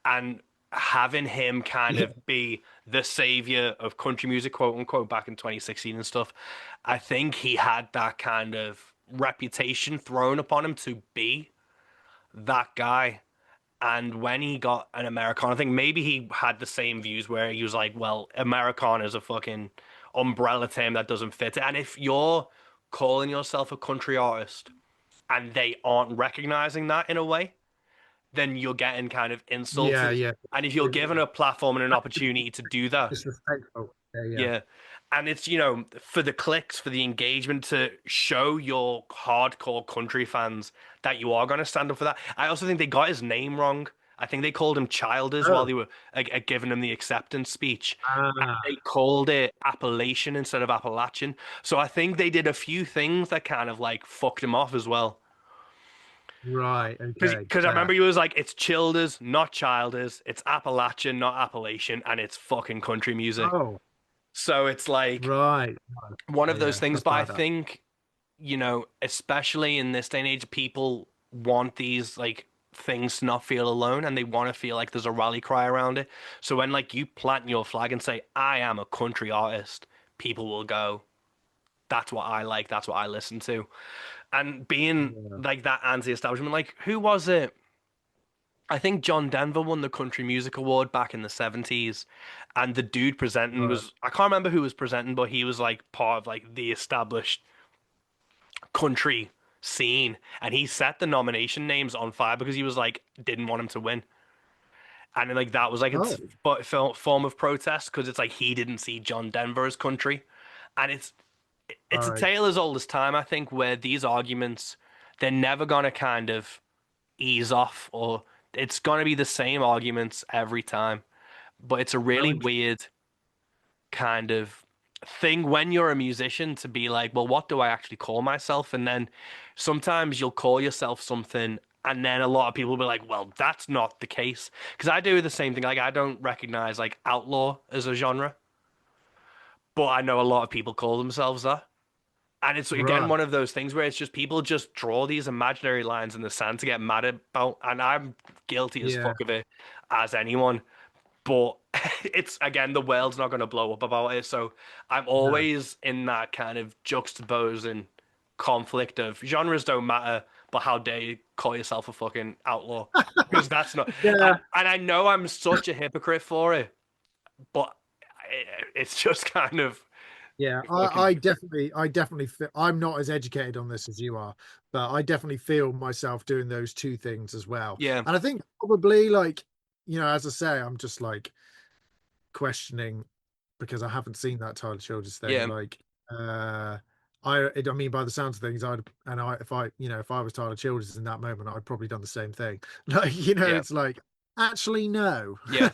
And having him kind Yeah. of be the savior of country music, quote unquote, back in 2016 and stuff, I think he had that kind of reputation thrown upon him to be that guy. And when he got an Americana, I think maybe he had the same views where he was like, well, Americana is a fucking umbrella term that doesn't fit it. And if you're calling yourself a country artist and they aren't recognizing that in a way, then you're getting kind of Yeah, insulted. yeah. And if you're given a platform and an opportunity to do that, Disrespectful. Yeah, yeah. yeah. And it's, for the clicks, for the engagement to show your hardcore country fans that you are going to stand up for that. I also think they got his name wrong. I think they called him Childers while Oh, they were giving him the acceptance speech. And ah, they called it Appalachian instead of Appalachian. So I think they did a few things that kind of like fucked him off as well. right. Okay, Because I remember fair. he was like, it's Childers, not Childers. It's Appalachian, not Appalachian. And it's fucking country music. Oh, So it's like right. one Yeah, of those yeah. things. That's But I bad. think, especially in this day and age, people want these like things to not feel alone and they want to feel like there's a rally cry around it. So when like you plant your flag and say, I am a country artist, people will go, that's what I like, that's what I listen to. And being Yeah. like that anti-establishment, like who was it? I think John Denver won the Country Music Award back in the 70s. And the dude presenting Right. was, I can't remember who was presenting, but he was like part of like the established country scene. And he set the nomination names on fire because he was like, didn't want him to win. And then, like that was like a Oh, form of protest because it's like he didn't see John Denver as country. And it's a right. tale as old as time, I think, where these arguments, they're never gonna kind of ease off or it's gonna be the same arguments every time. But it's a How really interesting. weird kind of thing when you're a musician to be like, well, what do I actually call myself? And then sometimes you'll call yourself something, and then a lot of people will be like, well, that's not the case. Because I do the same thing. Like, I don't recognize like outlaw as a genre, but I know a lot of people call themselves that. And it's again Right. one of those things where it's just people just draw these imaginary lines in the sand to get mad about, and I'm guilty as Yeah. fuck of it as anyone. But it's again, the world's not going to blow up about it. So I'm No. always in that kind of juxtaposing conflict of genres don't matter, but how dare you call yourself a fucking outlaw? Because that's not. Yeah. And I know I'm such a hypocrite for it, but it's just kind of Yeah. fucking I definitely feel I'm not as educated on this as you are, but I definitely feel myself doing those two things as well. yeah, And I think probably like, as I say, I'm just like questioning because I haven't seen that Tyler Childers thing. yeah, Like, I mean, by the sounds of things, if I was Tyler Childers in that moment, I'd probably done the same thing. Like, yeah, it's like, actually, no, yeah,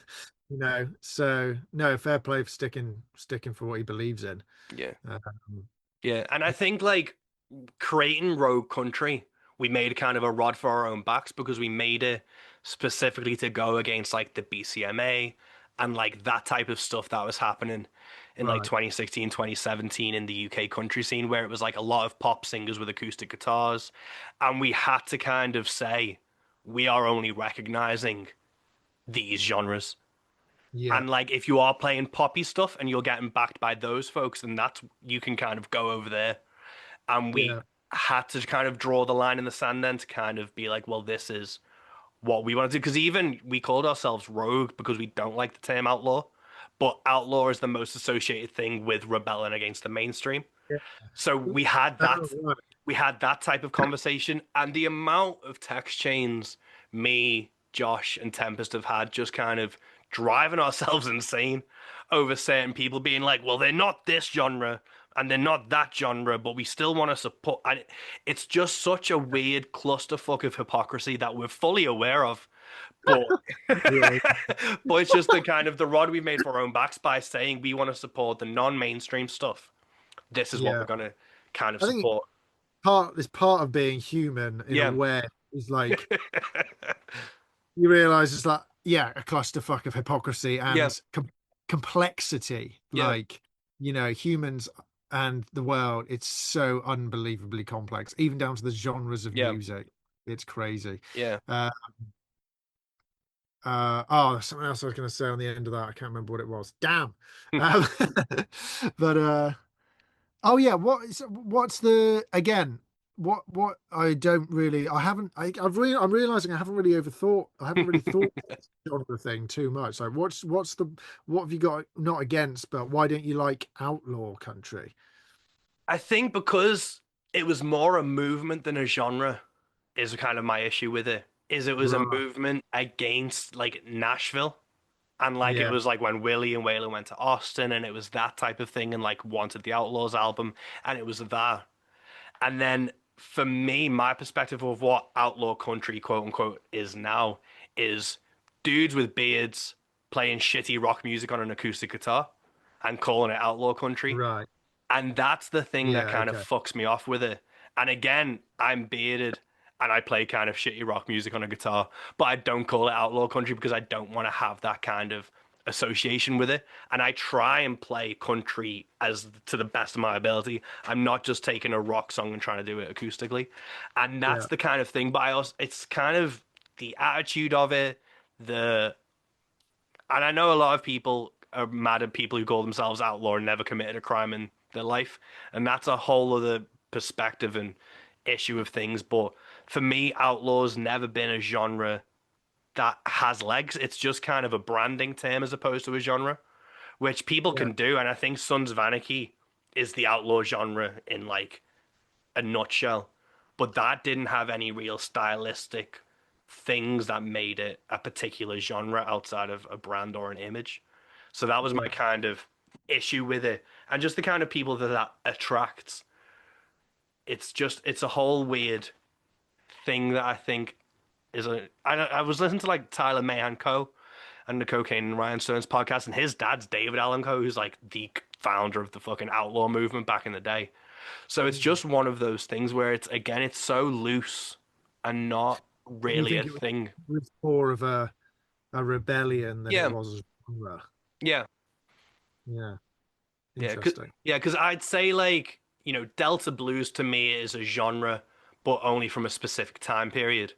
So no, fair play for sticking for what he believes in. yeah. Um, Yeah, and I think like creating Rogue Country, we made kind of a rod for our own backs because we made it specifically to go against like the BCMA and like that type of stuff that was happening in like Right. 2016, 2017 in the UK country scene where it was like a lot of pop singers with acoustic guitars. And we had to kind of say, we are only recognizing these genres. Yeah. And like if you are playing poppy stuff and you're getting backed by those folks, then that's you can kind of go over there. And we Yeah. had to kind of draw the line in the sand then to kind of be like, well, this is what we want to do. Because even we called ourselves Rogue because we don't like the term outlaw, but outlaw is the most associated thing with rebelling against the mainstream. Yeah. So Oh, right. we had that type of conversation, and the amount of text chains me, Josh, and Tempest have had just kind of driving ourselves insane over certain people being like, well, they're not this genre and they're not that genre, but we still want to support. And it's just such a weird clusterfuck of hypocrisy that we're fully aware of. But Yeah. but it's just the kind of the rod we made for our own backs by saying we want to support the non-mainstream stuff. This is what we're Yeah. gonna kind of I think support. it's part of being human in a Yeah. way is like you realize it's like, yeah, a clusterfuck of hypocrisy Yeah. and complexity. Yeah. Like, humans and the world, it's so unbelievably complex, even down to the genres of Yeah. music. It's crazy. Yeah. Uh, oh, there's something else I was going to say on the end of that. I can't remember what it was. Damn. Um, but oh yeah, what's the again? What I don't really I haven't I'm realizing I haven't really thought this genre thing too much. Like what's the what have you got not against, but why don't you like outlaw country? I think because it was more a movement than a genre is kind of my issue with it. Is it was a Right. movement against like Nashville. And like it Yeah. was like when Willie and Waylon went to Austin and it was that type of thing and like wanted the Outlaws album and it was that. And then for me, my perspective of what outlaw country, quote unquote, is now is dudes with beards playing shitty rock music on an acoustic guitar and calling it outlaw country. Right. And that's the thing that Yeah. kind of Okay. fucks me off with it. And again, I'm bearded and I play kind of shitty rock music on a guitar, but I don't call it outlaw country because I don't want to have that kind of association with it. And I try and play country as to the best of my ability. I'm not just taking a rock song and trying to do it acoustically. And that's Yeah. the kind of thing, but I also, it's kind of the attitude of it, the and I know a lot of people are mad at people who call themselves outlaw and never committed a crime in their life, and that's a whole other perspective and issue of things. But for me, outlaw's never been a genre that has legs. It's just kind of a branding term as opposed to a genre, which people Yeah. can do. And I think Sons of Anarchy is the outlaw genre in like a nutshell. But that didn't have any real stylistic things that made it a particular genre outside of a brand or an image. So that was my Yeah. kind of issue with it. And just the kind of people that that attracts. It's a whole weird thing that I think is a. I was listening to like Tyler Mahan Co. and the Cocaine and Ryan Stearns podcast, and his dad's David Allen Co., who's like the founder of the fucking outlaw movement back in the day. So it's Mm. just one of those things where it's again, it's so loose and not You really a think thing. it was more of a rebellion than it Yeah, was a genre? yeah, Yeah. yeah, Interesting. because I'd say like Delta blues to me is a genre, but only from a specific time period.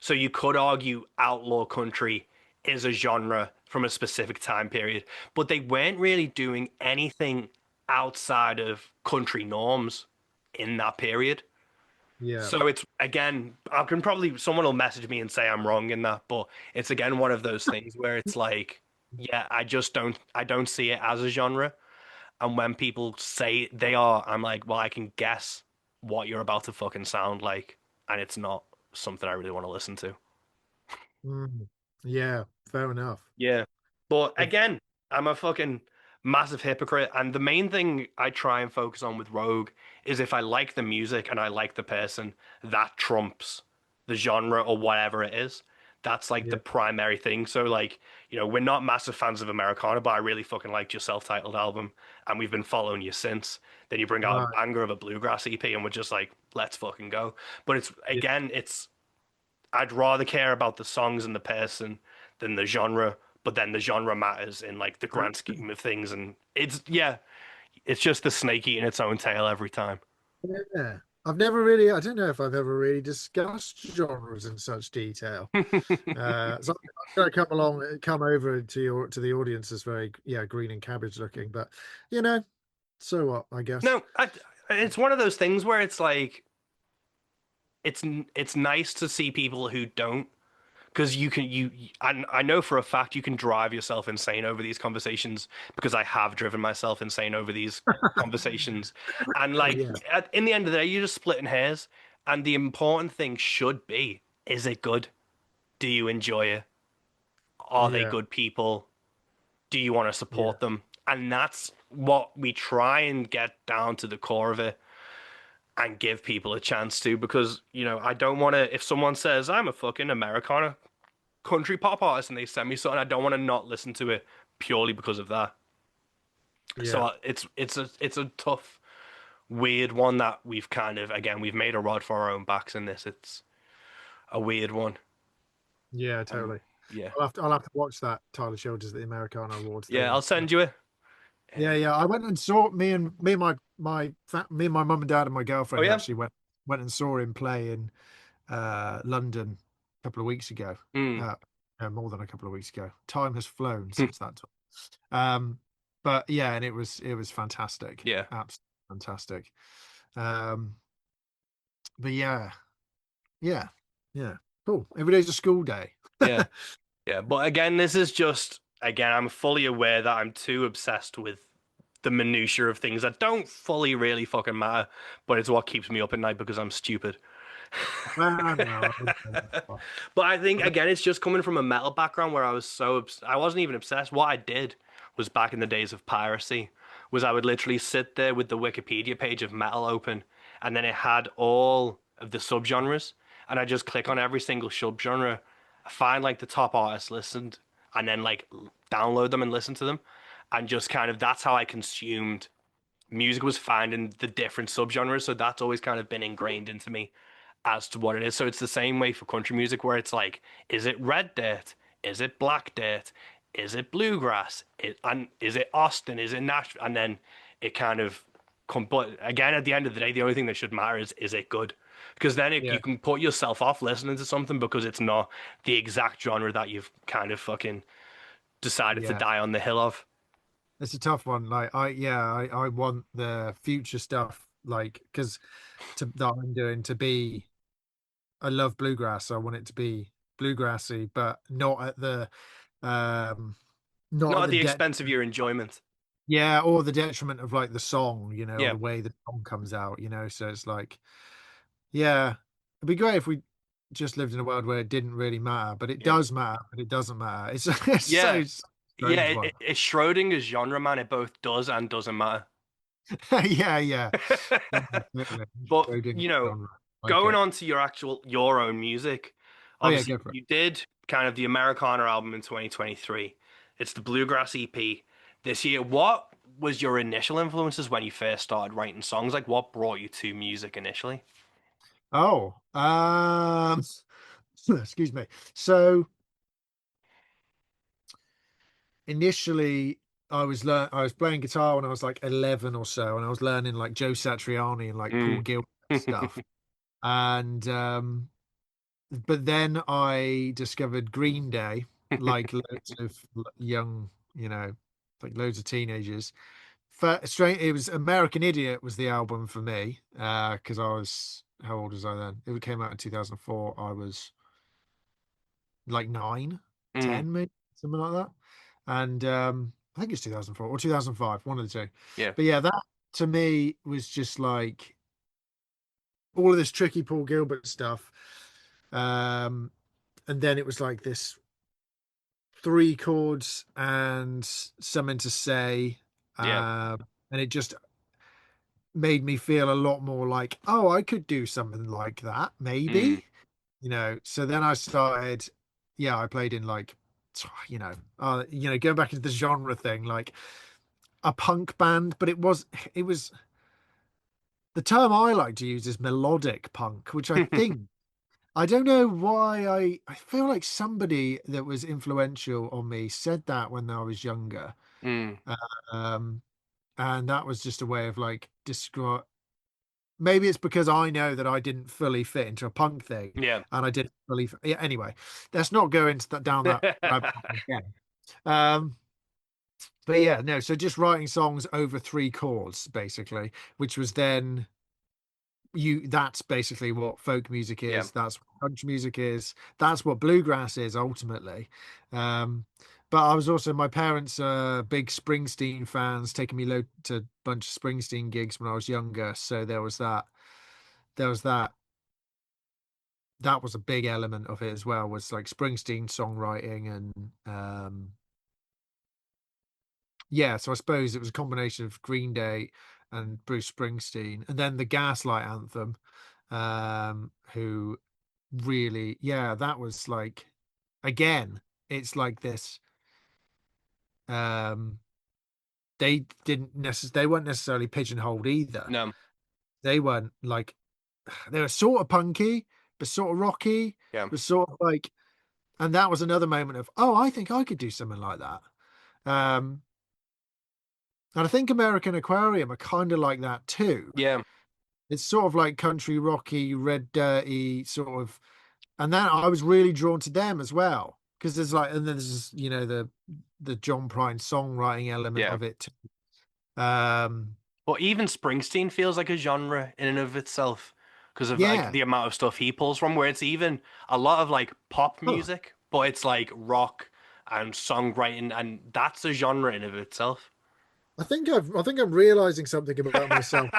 So you could argue outlaw country is a genre from a specific time period, but they weren't really doing anything outside of country norms in that period. Yeah. So it's again, I can probably someone will message me and say I'm wrong in that, but it's again one of those things where it's like, yeah, I don't see it as a genre. And when people say they are, I'm like, well, I can guess what you're about to fucking sound like, and it's not something I really want to listen to. Mm. Yeah. Fair enough. Yeah. But If again, I'm a fucking massive hypocrite. And the main thing I try and focus on with Rogue is if I like the music and I like the person, that trumps the genre or whatever it is. That's like the Yeah. primary thing. So like, we're not massive fans of Americana, but I really fucking liked your self-titled album, and we've been following you since. Then you bring out a Right. banger of a Bluegrass EP, and we're just like, let's fucking go. But it's Yeah. again, I'd rather care about the songs and the person than the genre. But then the genre matters in like the grand scheme of things, and it's just the snake eating its own tail every time. Yeah. I've never really, I don't know if I've ever really discussed genres in such detail. So I'm going to come over to the audience as very, yeah, green and cabbage looking, but you know, so what, I guess. No, it's one of those things where it's like it's nice to see people who don't, because I know for a fact you can drive yourself insane over these conversations, because I have driven myself insane over these conversations, and like Yeah. in the end of the day you're just splitting hairs, and the important thing should be, is it good? Do you enjoy it? Are they Yeah. good people? Do you want to Yeah. support them? And that's what we try and get down to the core of it, and give people a chance to, because I don't want to, if someone says I'm a fucking Americana country pop artist and they send me something, I don't want to not listen to it purely because of that. So Yeah. it's a tough, weird one that we've kind of, again, we've made a rod for our own backs in this. It's a weird one. Yeah, totally. Yeah. I'll have to watch that Tyler Childers at the Americana Awards Yeah, thing. I'll send you it. Yeah, yeah. I went and saw me and my mum and dad and my Oh girlfriend yeah. actually went and saw him play in London a couple of weeks ago. Mm. Uh, more than a couple of weeks ago. Time has flown since that time. Um, but yeah, and it was fantastic. Yeah. Absolutely fantastic. Um, but yeah, yeah, yeah. Cool. Every day's a school day. Yeah. Yeah. But again, this is just, again, I'm fully aware that I'm too obsessed with the minutiae of things that don't fully really fucking matter, but it's what keeps me up at night because I'm stupid. Well, no, I wouldn't say But I think, that. again, it's just coming from a metal background where I was I wasn't even obsessed. What I did was, back in the days of piracy, was I would literally sit there with the Wikipedia page of metal open, and then it had all of the subgenres, and I just click on every single subgenre, find like the top artists listened, and then like download them and listen to them, and just kind of, that's how I consumed music, was finding the different subgenres. So that's always kind of been ingrained into me as to what it is. So it's the same way for country music, where it's like, is it red dirt? Is it black dirt? Is it bluegrass? And is it Austin? Is it Nashville? And then it kind of come. But again, at the end of the day, the only thing that should matter is it good? Because then you Yeah, can put yourself off listening to something because it's not the exact genre that you've kind of fucking decided to yeah. die on the hill of. It's a tough one. Like I want the future stuff, like, because that I'm doing to be. I love bluegrass. So I want it to be bluegrassy, but um not Not at at the the det expense of your enjoyment. yeah, or the detriment of like the song, or Yeah, the way the song comes out, So it's like, yeah, it'd be great if we just lived in a world where it didn't really matter, but it yeah, does matter, but it doesn't matter. It's yeah, so yeah. strange one. It's Schrodinger's genre, man. It both does and doesn't matter. Yeah, yeah. Yeah, totally. But Coding genre. Like going it. on to your own music, Oh yeah, obviously go for it. you did kind of the Americana album in 2023. It's the Bluegrass EP this year. What was your initial influences when you first started writing songs? Like, what brought you to music initially? Oh, excuse me. So initially I was playing guitar when I was like 11 or so, and I was learning like Joe Satriani and like Paul Mm. Gilbert stuff. And but then I discovered Green Day, like loads of young, like loads of teenagers. Straight, it was American Idiot was the album for me, because I was, how old was I then? It came out in 2004. I was like nine, Mm. 10, maybe something like that. And I think it's 2004 or 2005, one of the two. Yeah, But yeah, that to me was just like all of this tricky Paul Gilbert stuff. Um, and then it was like this three chords and something to say. yeah. And it just made me feel a lot more like, oh, I could do something like that, Mm. maybe. So then I started, yeah, I played in like, going back into the genre thing, like a punk band, but it was the term I like to use is melodic punk, which I think I don't know why I feel like somebody that was influential on me said that when I was younger. Mm, Um, and that was just a way of like describe. Maybe it's because I know that I didn't fully fit into a punk thing, yeah. and I didn't fully. Yeah, anyway, let's not go into that down that rabbit hole again. Um, but yeah, no. So just writing songs over three chords, basically, which was then that's basically what folk music Yeah. is, that's what country music is, that's what bluegrass is ultimately. Um but I was also, my parents are big Springsteen fans, taking me to a bunch of Springsteen gigs when I was younger, so there was that that was a big element of it as well, was like Springsteen songwriting. And yeah, so I suppose it was a combination of Green Day and Bruce Springsteen, and then the Gaslight Anthem, who really, yeah, that was like, again, it's like this. Um, they weren't necessarily pigeonholed either. No. They weren't like, they were sort of punky, but sort of rocky, Yeah. but sort of like, and that was another moment of, oh, I think I could do something like that. Um, and I think American Aquarium are kind of like that too. Yeah. It's sort of like country rocky, red dirty sort of, and then I was really drawn to them as well, because there's like, and then there's the John Prine songwriting element Yeah. of it too. Well, even Springsteen feels like a genre in and of itself because of like Yeah. the amount of stuff he pulls from, where it's even a lot of like pop Huh. music, but it's like rock and songwriting, and that's a genre in and of itself. I think I'm realizing something about myself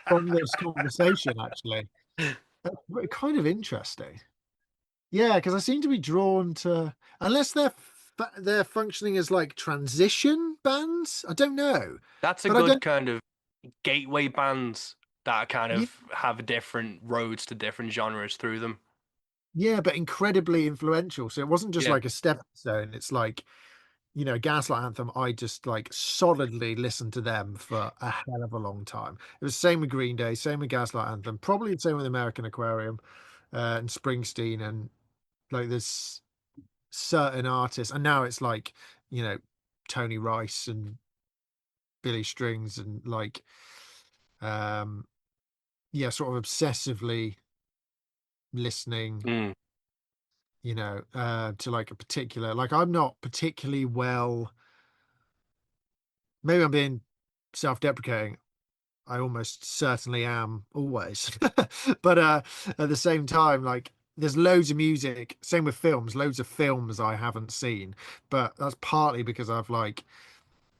from this conversation, actually. That's kind of interesting. Yeah, because I seem to be drawn to, unless they're functioning as like transition bands. I don't know, That's a but I good don't. kind of gateway bands that kind Yeah, of have different roads to different genres through them. yeah, but incredibly influential. So it wasn't just Yeah. like a stepping stone. It's like, Gaslight Anthem, I just like solidly listened to them for a hell of a long time. It was same with Green Day, same with Gaslight Anthem, probably the same with American Aquarium, and Springsteen, and like there's certain artists, and now it's like, you know, Tony Rice and Billy Strings, and like, um, yeah, sort of obsessively listening, Mm. to like a particular, like I'm not particularly well, maybe I'm being self-deprecating. I almost certainly am always. But at the same time, like there's loads of music, same with films, loads of films I haven't seen. But that's partly because I've like,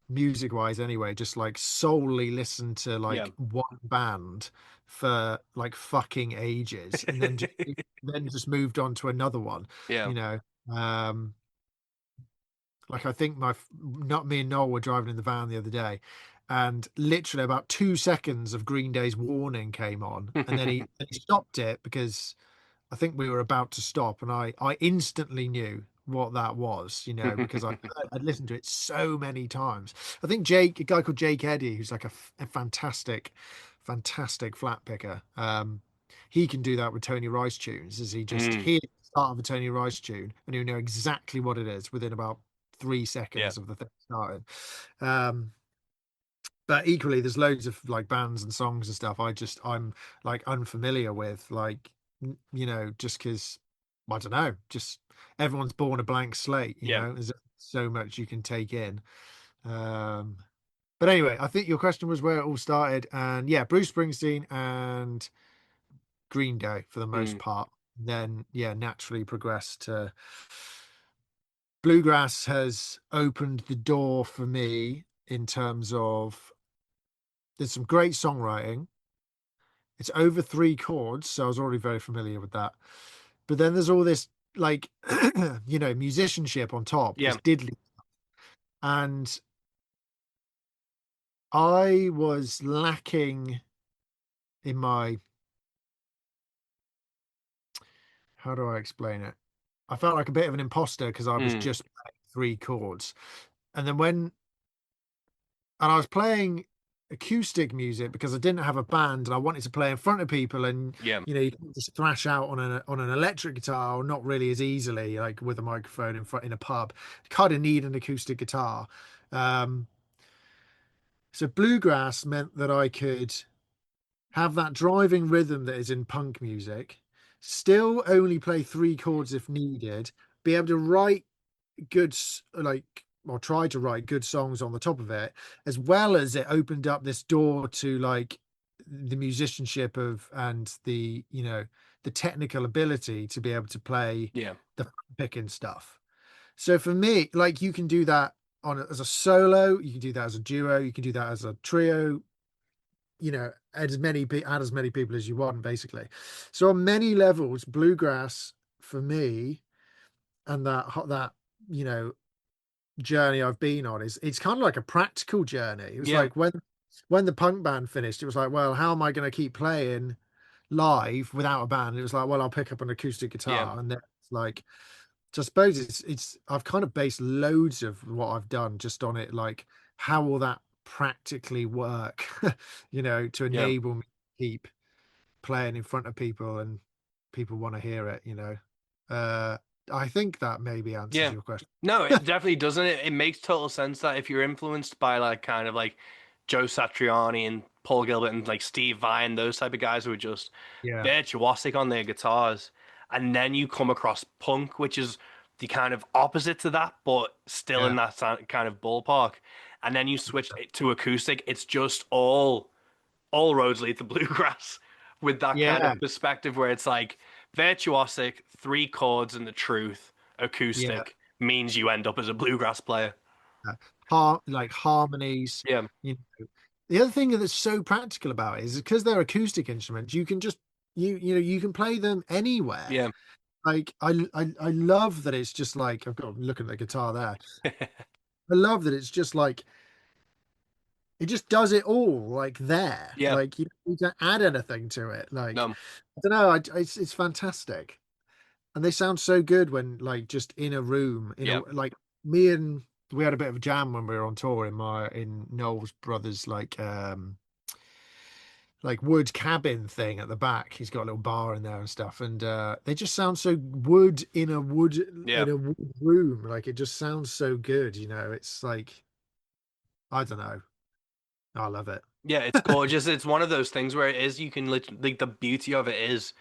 music wise anyway, just like solely listened to Yeah. like one band for like fucking ages, and then just moved on to another one, Yeah. you know. Um like I think not me and Noel were driving in the van the other day, and literally about 2 seconds of Green Day's Warning came on, and then he stopped it because I think we were about to stop, and I instantly knew what that was, because I'd listened to it so many times. I think a guy called Jake Eddy, who's like a fantastic, fantastic flat picker. He can do that with Tony Rice tunes. Is he just Mm. hear the start of a Tony Rice tune and you know exactly what it is within about three Yeah. seconds of the thing starting. Um, but equally, there's loads of like bands and songs and stuff I'm like unfamiliar with, like, just because I don't know, just everyone's born a blank slate, Yeah. there's so much you can take in. um but anyway, I think your question was where it all started, and yeah, Bruce Springsteen and Green Day for the most Mm. part. Then yeah, naturally progressed to bluegrass. Has opened the door for me in terms of, there's some great songwriting. It's over three chords, so I was already very familiar with that. But then there's all this like musicianship on top, Yeah. this diddly, and I was lacking in my, how do I explain it? I felt like a bit of an imposter because I was Mm. just playing three chords. And then and I was playing acoustic music because I didn't have a band and I wanted to play in front of people. And, Yeah. you can just thrash out on an electric guitar, not really as easily, like with a microphone in a pub. You kind of need an acoustic guitar. Um, so bluegrass meant that I could have that driving rhythm that is in punk music, still only play three chords if needed, be able to write or try to write good songs on the top of it, as well as it opened up this door to like the musicianship of and the technical ability to be able to play Yeah. the picking stuff. So for me, like you can do that as a solo, you can do that as a duo, you can do that as a trio, add as many people as you want, basically. So on many levels, bluegrass for me and that you know journey I've been on is it's kind of like a practical journey. It was Yeah. like when the punk band finished, it was like, well, how am I going to keep playing live without a band? It was like, well, I'll pick up an acoustic Yeah. guitar, and then it's like, so I suppose it's I've kind of based loads of what I've done just on it, like how will that practically work, to Yeah. enable me to keep playing in front of people and people want to hear it. Uh, I think that maybe answers Yeah. your question. No, it definitely doesn't. It makes total sense that if you're influenced by like kind of like Joe Satriani and Paul Gilbert and like Steve Vai, those type of guys who are just Yeah, virtuosic on their guitars, and then you come across punk, which is the kind of opposite to that, but still in yeah, that kind of ballpark, and then you switch it to acoustic, it's just all roads lead to bluegrass with that kind yeah, of perspective where it's like virtuosic, three chords and the truth, yeah. acoustic means you end up as a bluegrass player. Like harmonies. Yeah, The other thing that's so practical about it is because they're acoustic instruments, you can just you can play them anywhere. yeah, Like I love that it's just like I've got looking at the guitar there. I love that it's just like it just does it all like there. yeah. Like you don't need to add anything to it. Like No, I don't know, it's fantastic. And they sound so good when like just in a room, yeah, like me and we had a bit of a jam when we were on tour in Noel's brother's like wood cabin thing at the back. He's got a little bar in there and stuff, and they just sound so wood yeah. in a wood room. Like it just sounds so good. It's like I don't know. I love it. Yeah, it's gorgeous. It's one of those things where it is you can literally like the beauty of it is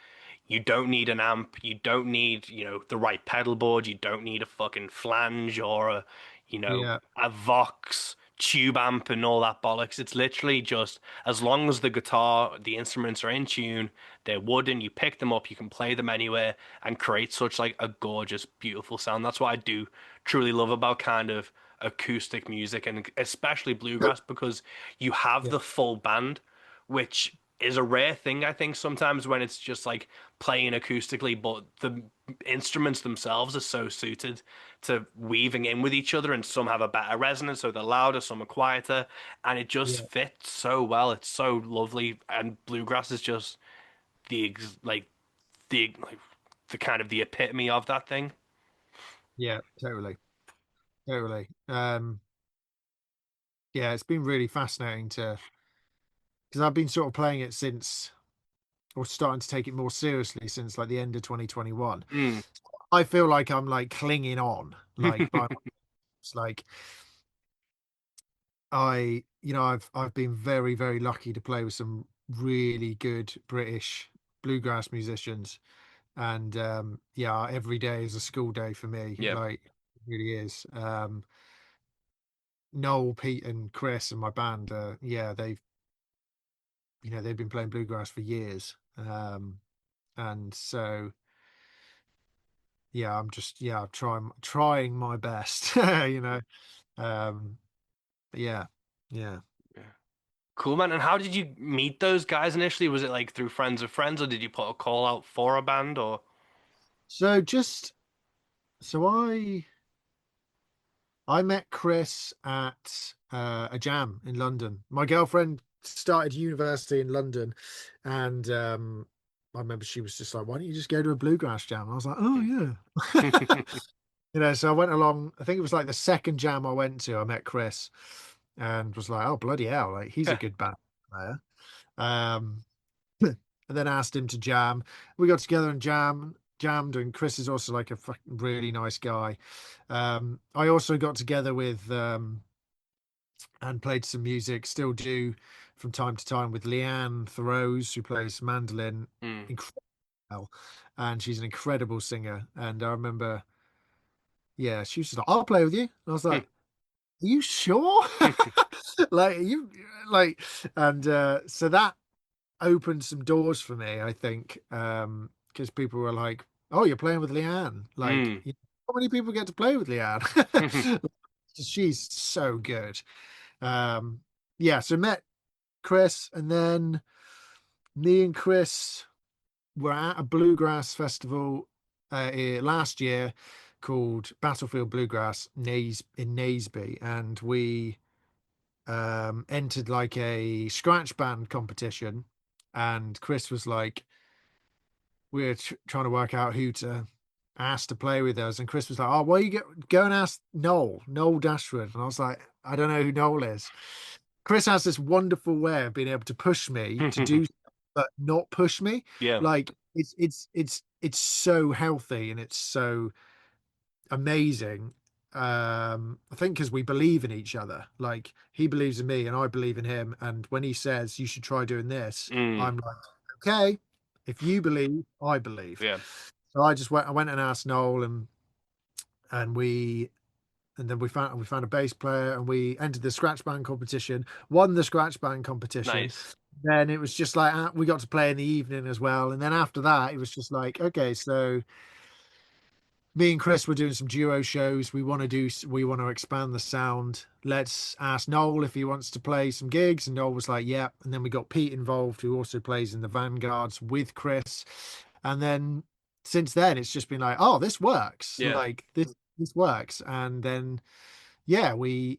you don't need an amp, you don't need, the right pedal board, you don't need a fucking flange or Yeah, a Vox tube amp and all that bollocks. It's literally just as long as the guitar, the instruments are in tune, they're wooden, you pick them up, you can play them anywhere and create such like a gorgeous, beautiful sound. That's what I do truly love about kind of acoustic music and especially bluegrass because you have yeah, the full band, which is a rare thing, I think, sometimes when it's just like playing acoustically, but the instruments themselves are so suited to weaving in with each other, and some have a better resonance, so they're louder, some are quieter, and it just yeah, fits so well. It's so lovely, and bluegrass is just like the kind of the epitome of that thing. yeah. Totally, totally. Yeah, it's been really fascinating to because I've been sort of playing it since or starting to take it more seriously since like the end of 2021. Mm. I feel like I'm like clinging on, like by it's like I've been very, very lucky to play with some really good British bluegrass musicians. And yeah, every day is a school day for me. Yeah, Like it really is. Noel, Pete, and Chris and my band, yeah, they've been playing bluegrass for years. And so yeah, I'm trying my best, Um, but yeah, yeah. yeah. Cool, man. And how did you meet those guys initially? Was it like through friends of friends, or did you put a call out for a band, or? So just so I met Chris at a jam in London. My girlfriend started university in London, and I remember she was just like, "Why don't you just go to a bluegrass jam?" And I was like, "Oh yeah." You know, so I went along. I think it was like the second jam I went to. I met Chris, and was like, "Oh bloody hell! Like he's a good band player." Um, and then asked him to jam. We got together and jammed, and Chris is also like a fucking really nice guy. I also got together with and played some music, still do from time to time with Leanne Thoreaus, who plays mandolin Mm. incredible, and she's an incredible singer. And I remember, yeah, she was just like, "I'll play with you." And I was like, "Are you sure?" Like you like, and so that opened some doors for me, I think, because people were like, "Oh, you're playing with Leanne." Like, Mm. how many people get to play with Leanne? She's so good. Um, yeah, so met Chris, and then me and Chris were at a bluegrass festival last year called Battlefield Bluegrass in Naseby, and we entered like a scratch band competition. And Chris was like, we were trying to work out who to ask to play with us, and Chris was like, "Oh, well, go and ask Noel Dashwood." And I was like, "I don't know who Noel is." Chris has this wonderful way of being able to push me to do, but not push me. Yeah. Like it's so healthy and it's so amazing. I think because we believe in each other. Like he believes in me and I believe in him. And when he says you should try doing this, Mm. I'm like, okay, if you believe, I believe. Yeah. So I went and asked Noel, and we and then we found a bass player, and we entered the scratch band competition, won the scratch band competition. Nice. Then it was just like we got to play in the evening as well. And then after that, it was just like, okay, so me and Chris were doing some duo shows. We want to expand the sound. Let's ask Noel if he wants to play some gigs. And Noel was like, yeah. And then we got Pete involved, who also plays in the Vanguards with Chris. And then since then, it's just been like, oh, this works. Yeah. Like this works. And then yeah, we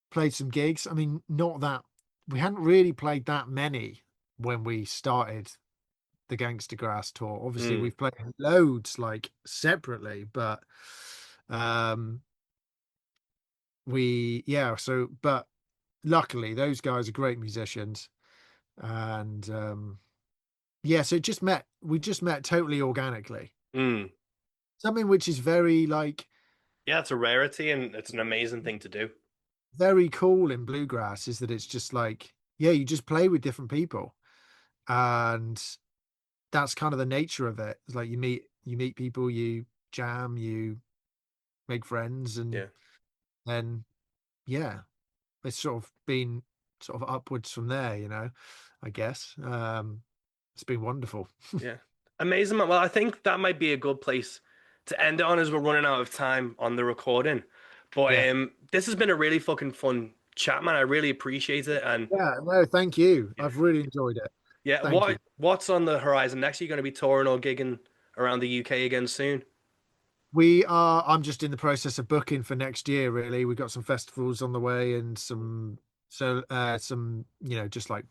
played some gigs. I mean, not that we hadn't really played that many when we started the Gangstagrass tour. Obviously, Mm. we've played loads like separately, but um but luckily those guys are great musicians. And yeah, so we just met totally organically. Mm. Something which is very like Yeah, it's a rarity and it's an amazing thing to do. very cool in bluegrass is that it's just like, yeah, you just play with different people, and that's kind of the nature of it. It's like you meet people, you jam, you make friends, and Yeah. then yeah, it's sort of been sort of upwards from there, I guess. It's been wonderful. Yeah. Amazing, man. Well, I think that might be a good place to end it on as we're running out of time on the recording. But Yeah. this has been a really fucking fun chat, man. I really appreciate it. And Yeah, no, thank you. yeah, I've really enjoyed it. yeah. Thank you. What's on the horizon next? Are you going to be touring or gigging around the UK again soon? I'm just in the process of booking for next year, really. We've got some festivals on the way and some, just like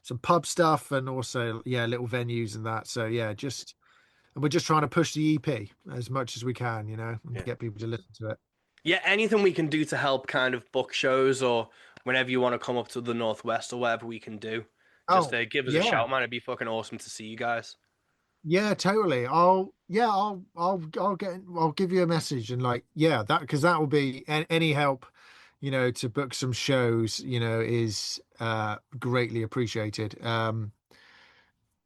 some pub stuff, and also, yeah, little venues and that. So yeah, and we're just trying to push the EP as much as we can, and Yeah. get people to listen to it. Yeah, anything we can do to help kind of book shows or whenever you want to come up to the Northwest or whatever we can do, just Oh, give us a yeah. shout, man. It'd be fucking awesome to see you guys. Yeah, totally. I'll give you a message, and like, yeah, because that will be any help, to book some shows, is greatly appreciated.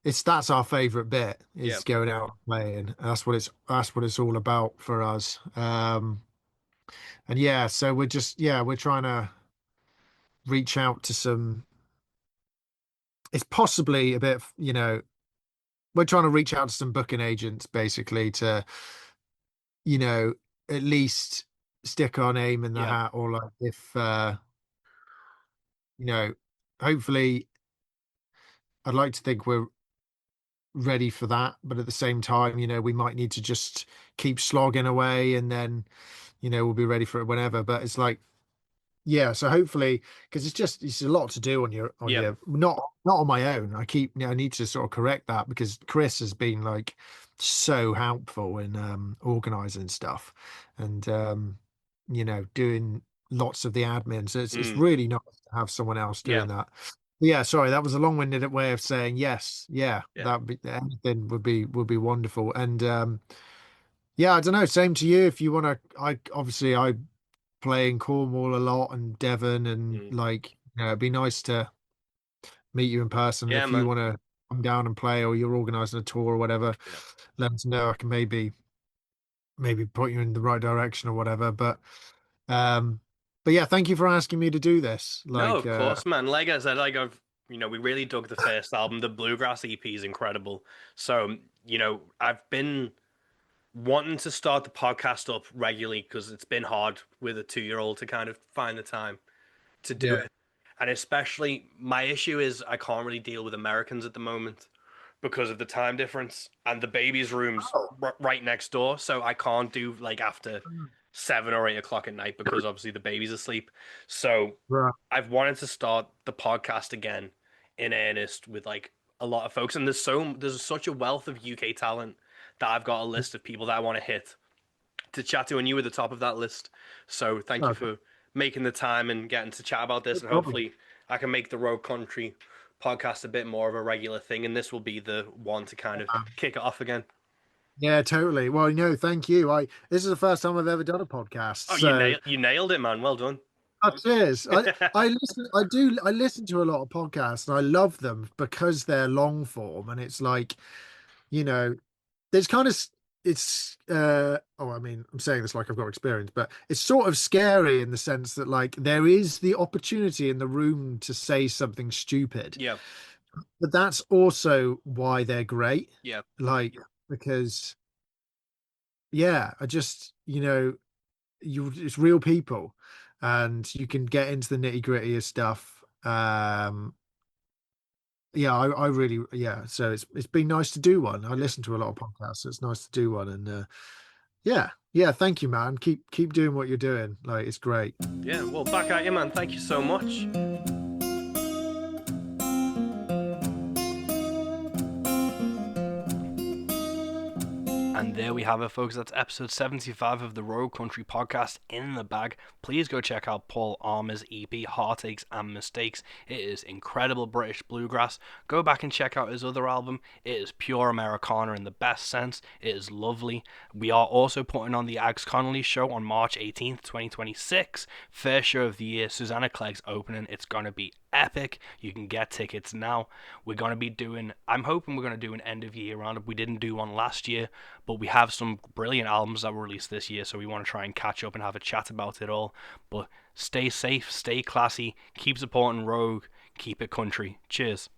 That's our favorite bit, Yeah. is going out and playing. That's what it's all about for us. And yeah, so we're trying to reach out to some. It's possibly a bit, we're trying to reach out to some booking agents, basically, to you know, at least stick our name in the Yeah. hat, or like if you know, hopefully I'd like to think we're ready for that, but at the same time, we might need to just keep slogging away, and then, we'll be ready for it whenever. But it's like, yeah, so hopefully, because it's a lot to do on Yeah. your not on my own. I need to sort of correct that, because Chris has been like so helpful in organizing stuff, and doing lots of the admin. So it's Mm. really nice to have someone else Yeah. doing that. Yeah, sorry, that was a long-winded way of saying yes. Yeah, Yeah. anything would be wonderful. And yeah, I don't know, same to you. If you want to, I play in Cornwall a lot and Devon, and Mm. like, it'd be nice to meet you in person. Yeah, If you man. want to come down and play, or you're organizing a tour or whatever, Yeah. let us know. I can maybe point you in the right direction or whatever. Um but yeah, thank you for asking me to do this. No, Like, of course, man. Like I said, like we really dug the first album. The Bluegrass EP is incredible. So, I've been wanting to start the podcast up regularly because it's been hard with a 2-year-old to kind of find the time to do yeah. it. And especially my issue is I can't really deal with Americans at the moment because of the time difference, and the baby's room's Oh, right next door, so I can't do like after 7 or 8 o'clock at night because obviously the baby's asleep. So right. I've wanted to start the podcast again in earnest with like a lot of folks, and there's such a wealth of UK talent that I've got a list of people that I want to hit to chat to, and you were the top of that list. So thank you Okay, for making the time and getting to chat about no this, and problem. hopefully I can make the Road Country podcast a bit more of a regular thing, and this will be the one to kind of kick it off again. Yeah, totally. Well, thank you. This is the first time I've ever done a podcast, Oh, so you nailed it, man. Well done. cheers. I listen to a lot of podcasts, and I love them because they're long form, and it's like, you know, there's kind of it's oh, I mean, I'm saying this like I've got experience, but it's sort of scary in the sense that, like, there is the opportunity in the room to say something stupid, Yeah, but that's also why they're great. yeah, Like, because yeah, it's real people, and you can get into the nitty-gritty of stuff. Yeah, I really, yeah, so it's been nice to do one. I yeah, listen to a lot of podcasts, so it's nice to do one. And yeah, thank you, man. Keep doing what you're doing. Like, it's great. yeah. Well, back at you, man. Thank you so much. And there we have it, folks. That's episode 75 of the Road Country podcast in the bag. Please go check out Paul Armour's EP, Heartaches and Mistakes. It is incredible British bluegrass. Go back and check out his other album. It is pure Americana in the best sense. It is lovely. We are also putting on the Ags Connolly show on March 18th, 2026. First show of the year. Susanna Clegg's opening. It's going to be epic. You can get tickets now. I'm hoping we're going to do an end of year roundup. We didn't do one last year, but we have some brilliant albums that were released this year, so we want to try and catch up and have a chat about it all. But stay safe, stay classy, keep supporting Rogue, keep it country. Cheers.